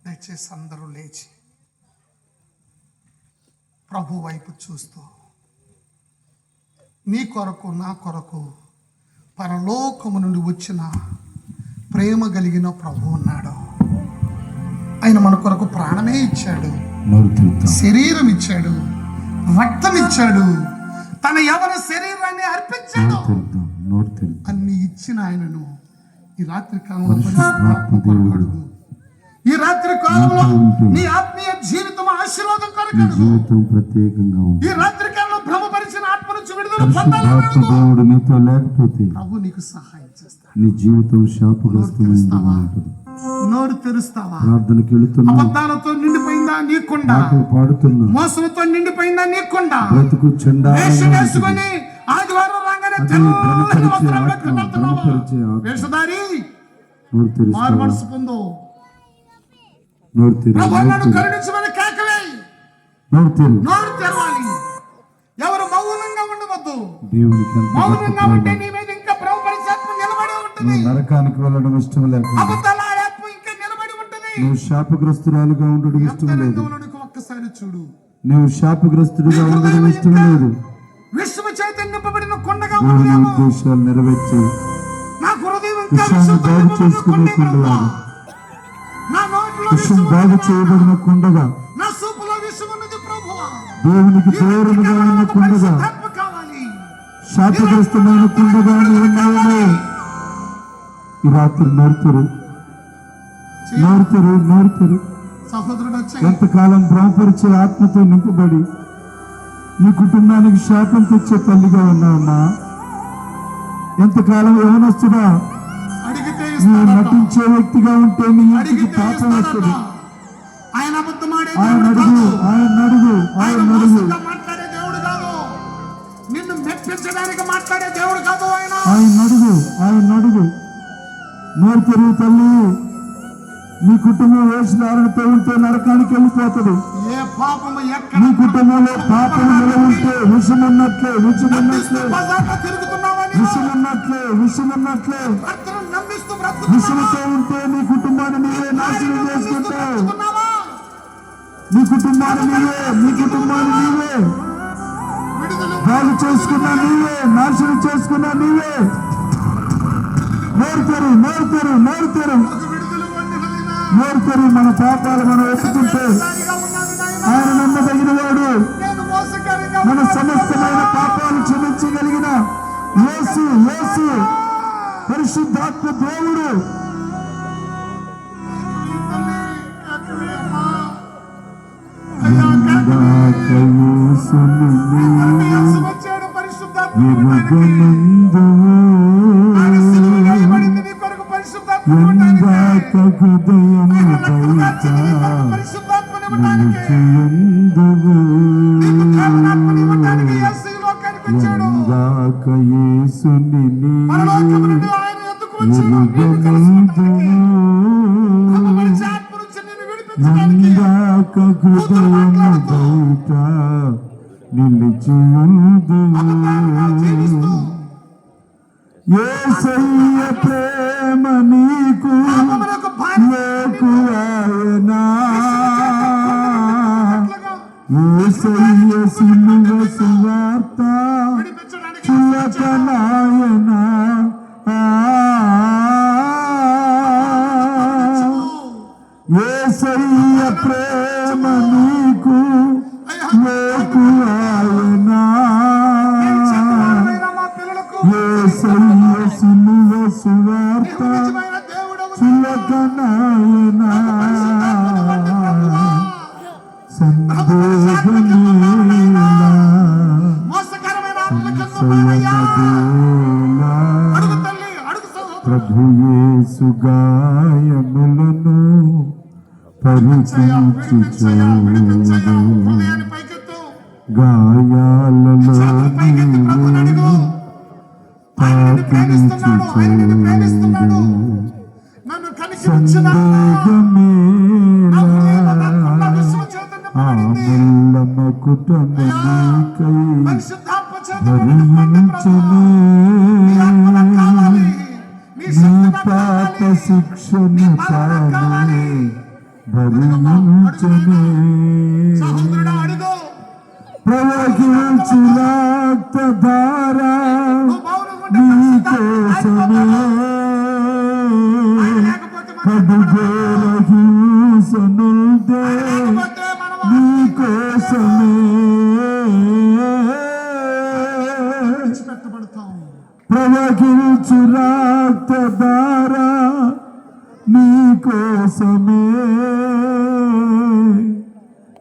దయచేసి అందరూ లేచి ప్రభు వైపు చూస్తూ, నీ కొరకు నా కొరకు పరలోకము నుండి వచ్చిన ప్రేమ కలిగిన ప్రభు ఉన్నాడు. ఆయన మన కొరకు ప్రాణమే ఇచ్చాడు, శరీరం ఇచ్చాడు, రక్తం ఇచ్చాడు, తన యవన శరీరాన్ని అర్పించాడు. అన్ని ఇచ్చిన ఆయనను ఈ రాత్రి కాలంలో, ఈ రాత్రి కాలంలో నీ ఆత్మీయ జీవితం ఆశీర్వాదం కొరకు ప్రత్యేకంగా ఈ రాత్రి కాలంలో భ్రమపరిచిన ఆత్మ నుంచి విడుదల పొందాలి. నీతో లేకపోతే ప్రభు నీకు సహాయం చేస్తాడు. నీ జీవితం శాపగ్రస్తమైంది. నోరు తెరుస్తావా? ప్రార్థనకి వెళుతున్నా. అబద్ధాలతో నిండిపోయిందా నీకుండా? పాడుతున్నా. మోసంతో నిండిపోయిందా నీకుండా? బ్రతుకు చెండా వేసుకొని ఆదివారం రాగానే వేషధారి మారు మనసు పొందు. కరుణించమని కేకలే. నోరు తెరవాలి. ఎవరు మౌనంగా మౌనంగా ఉండవద్దు. దేవునికి మౌనంగా ఉంటే నీ మీద ఇంకా ప్రభు పరిశుద్ధాత్మ నిలబడి ఉంటుంది. నరకానికి వెళ్ళడం ఇష్టం లేదు. అబద్ధాల ఆత్మ ఇంకా నిలబడి ఉంటుంది. నువ్వు శాపగ్రస్తురాలుగా ఉండడం ఇష్టం లేదు. ఒక్కసారి చూడు, నువ్వు శాపగ్రస్తుడిగా ఉండడం ఇష్టం లేదు. విశ్వ చైతన్యం నింపబడిన కొండగా దేవుని ఉద్దేశాలు నెరవేర్చి నా హృదయం ఇంకా విషయాన్ని బాగు చేసుకునే కొండగా, నా నోట్లో విషయం బాగు చేయబడిన కొండగా, నా సూపులో విషయం ఉన్నది ప్రభువా. దేవునికి దూరముగా ఉన్న కొండగా, శాపగ్రస్తమైన కొండగా ఉన్నాయని ఈ రాత్రి నోరుతారు. సహోదరుడు ఎంతకాలం భ్రమపరిచే ఆత్మతో నింపబడి నీ కుటుంబానికి శాపం తెచ్చే తల్లిగా ఉన్నావమ్మా. ఎంతకాలం యవనస్తుడా నువ్వు నటించే వ్యక్తిగా ఉంటే నీ ఇంటికి పాపం వస్తుంది. ఆయన అడుగు. మాట్లాడే దేవుడు కాదు, నిన్ను మెప్పించడానికి మాట్లాడే దేవుడు కాదు. ఆయన అడుగు. నోరు తెరువు తల్లి. నీ కుటుంబం వేషధారణతో ఉంటే నరకానికి వెళ్ళిపోతుంది. నీ కుటుంబంలో పాపం నిలవుంటే విషమున్నట్లే విషముతో ఉంటే నీ కుటుంబాన్ని నీవే నాశనం చేసుకుంటావు. నీ కుటుంబాన్ని నీవే బాగు చేసుకున్నా నీవే, నాశనం చేసుకున్నా నీవే. నోరుతరు. మన పాపాలు మనం ఒప్పుకుంటే ఆయన నమ్మదగిన వాడు. మన సమస్తమైన పాపాలు క్షమించగలిగిన యేసు పరిశుద్ధాత్మ దేవుడు. యేసయ్య ప్రేమ నీకు ఎక్కువైనా, యేసయ్య సిలువ సువార్త చులకనాయనా. యేసయ్య ప్రేమ నీకు ఎక్కువైనా, యేసయ్య సిలువ సువార్త చులకనాయనా. ప్రభు యేసు గాయములను పరికించి చూడు, గాయాలలో నీవు తాకించి చూడు. సందేహమేలా ఆ ముల్లమ కుటుంబీకై భరించనే, నీ పాప శిక్షను తానే భరించనే. ప్రవహించు రక్తధార నీకోసమే, కడుగోర హింసనుల్దే నీకోసమే. ప్రవహించు రక్తధార నీకోసమే,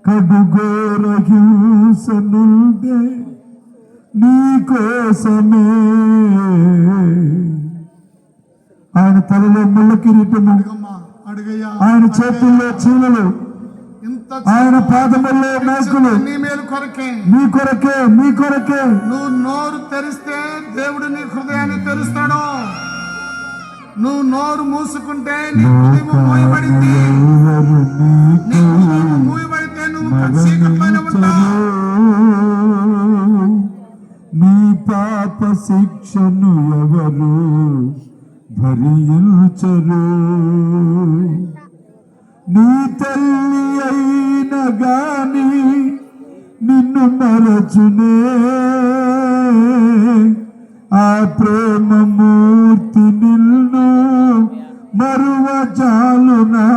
కడుగోర హింసనుల్దే నీకోసమే. ఆయన తలలో ముళ్ళ కిరీటము, ఆయన చేతుల్లో చీలలు, ఆయన పాదముల్లో మేకులు నీ కొరకే. నువ్వు నోరు తెరిస్తే దేవుడు నీ హృదయాన్ని తెరుస్తాడు. నువ్వు నోరు మూసుకుంటే నీ హృదయం మూయబడింది. నీ హృదయం మూయబడితే నువ్వు చీకట్లోనే ఉంటావు. పాప శిక్షను ఎవరు భరించరు. నీ తల్లి అయిన గాని నిన్ను మరచునే, ఆ ప్రేమమూర్తి నిన్ను మరువజాలునా.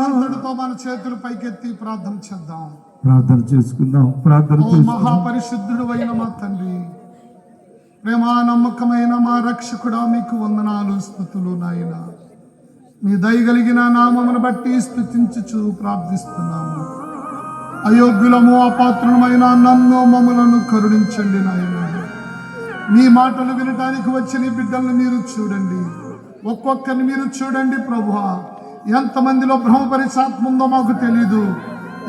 అంతటితో మన చేతులు పైకెత్తి ప్రార్థన చేద్దాం. ప్రార్థన చేసుకుందాం. ప్రార్థన ఓ మహాపరిశుద్ధుడు అయిన మా తండ్రి, ప్రేమా నమ్మకమైన మా రక్షకుడా, మీకు వందనాలు స్తుతులు నాయన. మీ దయగలిగిన నామమును బట్టి స్తుతించుచు ప్రార్థిస్తున్నాము. అయోగ్యులము అపాత్రులమైన నన్ను మమ్మలను కరుణించండి నాయన. మీ మాటలు వినటానికి వచ్చిన బిడ్డలను మీరు చూడండి, ఒక్కొక్కరిని మీరు చూడండి ప్రభువా. ఎంతమందిలో భ్రమపరిచాత్మ ఉందో మాకు తెలీదు,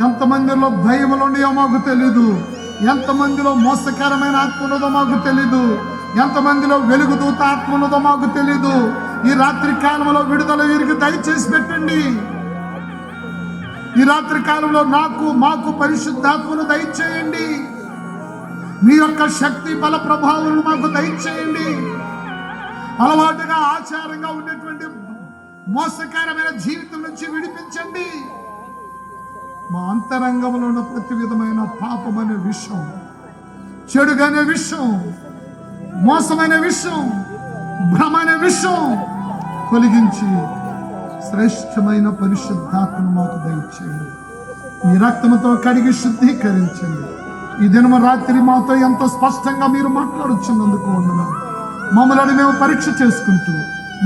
ఎంతమందిలో భయములు ఉన్నాయో మాకు తెలీదు, ఎంతమందిలో మోసకరమైన ఆత్మ ఉన్నదో మాకు తెలీదు, ఎంతమందిలో వెలుగుదూత ఆత్మ ఉన్నదో మాకు తెలీదు. ఈ రాత్రి కాలంలో విడుదల వీరికి దయచేసి పెట్టండి. ఈ రాత్రి కాలంలో మాకు పరిశుద్ధాత్మను దయచేయండి. మీ యొక్క శక్తి బల ప్రభావాలను మాకు దయచేయండి. అలవాటుగా ఆచారంగా ఉన్నటువంటి మోసకరమైన జీవితం నుంచి విడిపించండి. మా అంతరంగంలో ఉన్న ప్రతి విధమైన పాపమనే విషయం, చెడుగానే విషయం, మోసమైన విషయం, భ్రమ అనే విషయం తొలగించి శ్రేష్టమైన పరిశుద్ధాత్మను మాకు దయచేయండి. మీ రక్తముతో కడిగి శుద్ధీకరించండి. ఈ దినము రాత్రి మాతో ఎంతో స్పష్టంగా మీరు మాట్లాడుచున్నందుకు వందనాలు. మమ్మల్ని మేము పరీక్ష చేసుకుంటూ,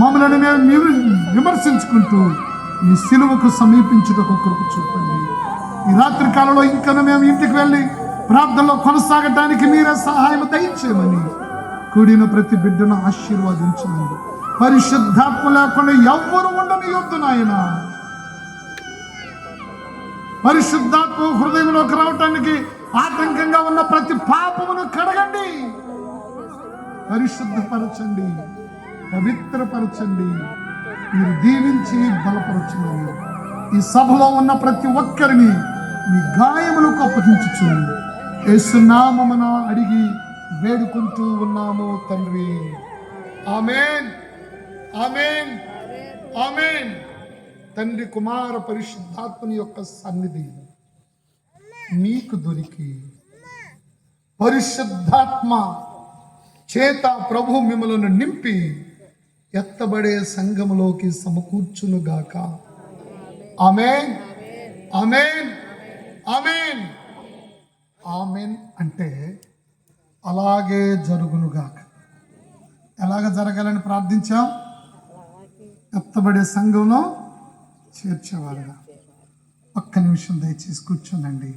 మమ్మల్ని మేము విమర్శించుకుంటూ మీ సిలువకు సమీపించుటకు కృప చూపండి. ఈ రాత్రి కాలంలో ఇంకా మేము ఇంటికి వెళ్ళి ప్రార్థనలో కొనసాగటానికి మీరే సహాయం దయచేయమని కూడిన ప్రతి బిడ్డను ఆశీర్వదించండి. పరిశుద్ధాత్మ లేకుండా ఎవ్వరు ఉండనియొద్దు నాయన. పరిశుద్ధాత్మ హృదయంలోకి రావటానికి ఆటంకంగా ఉన్న ప్రతి పాపమును కడగండి, పరిశుద్ధపరచండి, పవిత్రపరచండి. మీరు దీవించి బలపరచండి. ఈ సభలో ఉన్న ప్రతి ఒక్కరిని మీ గాయములకు అప్పగించుచుంది. యేసు నామమున అడిగి వేడుకుంటూ ఉన్నాము తండ్రి. ఆమేన్, ఆమేన్, ఆమేన్. తండ్రి కుమార పరిశుద్ధాత్మని యొక్క సన్నిధి మీకు దొరికి పరిశుద్ధాత్మ చేత ప్రభు మిమ్మలను నింపి ఎత్తబడే సంఘములోకి సమకూర్చునుగాక. ఆమేన్, ఆమేన్, ఆమేన్. ఆమేన్ అంటే అలాగే జరుగునుగాక. ఎలాగ జరగాలని ప్రార్థించాం? ఎత్తబడే సంఘంలో చేర్చేవారుగా. ఒక్క నిమిషం దయచేసి కూర్చోనండి.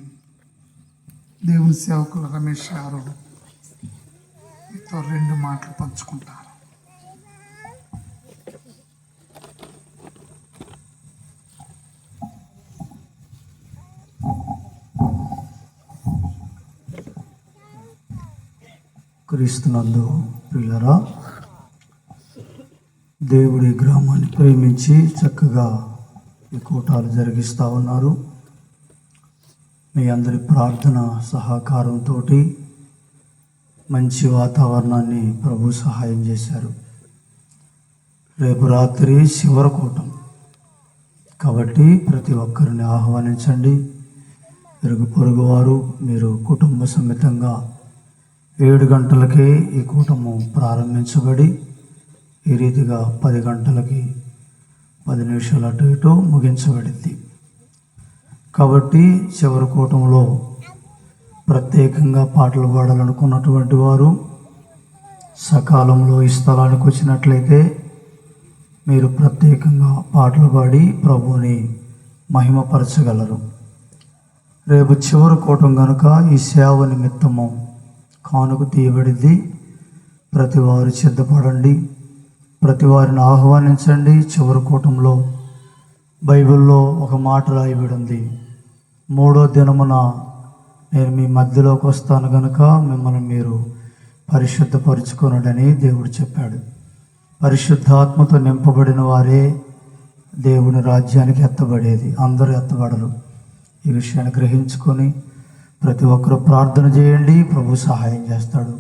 దేవుని సేవకులు రమేష్ గారు మీతో 2 మాటలు పంచుకుంటారు. క్రీస్తునందు ప్రియులరా, దేవుడి గ్రామాన్ని ప్రేమించి చక్కగా ఈ కూటాలు జరిగిస్తూ ఉన్నారు. మీ అందరి ప్రార్థన సహకారంతో మంచి వాతావరణాన్ని ప్రభు సహాయం చేశారు. రేపు రాత్రి చివరి కూటం కాబట్టి ప్రతి ఒక్కరిని ఆహ్వానించండి. ఇరుగు పొరుగు వారు మీరు కుటుంబ సమేతంగా 7 గంటలకే ఈ కూటము ప్రారంభించబడి ఈ రీతిగా 10 గంటలకి 10 నిమిషాలు అటు ఇటు ముగించబడింది. కాబట్టి చివరి కూటంలో ప్రత్యేకంగా పాటలు పాడాలనుకున్నటువంటి వారు సకాలంలో ఈ స్థలానికి వచ్చినట్లయితే మీరు ప్రత్యేకంగా పాటలు పాడి ప్రభువుని మహిమపరచగలరు. రేపు చివరి కూటం కనుక ఈ సేవ నిమిత్తము కానుక తీయబడింది. ప్రతి వారు సిద్ధపడండి, ప్రతి వారిని ఆహ్వానించండి. చివరి కూటంలో బైబిల్లో ఒక మాట రాయబడింది, 3వ దినమున నేను మీ మధ్యలోకి వస్తాను కనుక మిమ్మల్ని మీరు పరిశుద్ధపరుచుకొనుడని దేవుడు చెప్పాడు. పరిశుద్ధాత్మతో నింపబడిన వారే దేవుని రాజ్యానికి ఎత్తబడేది, అందరూ ఎత్తబడరు. ఈ విషయాన్ని గ్రహించుకొని ప్రతి ఒక్కరూ ప్రార్థన చేయండి, ప్రభు సహాయం చేస్తాడు.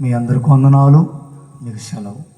మీ అందరికి వందనాలు. మీకు సెలవు.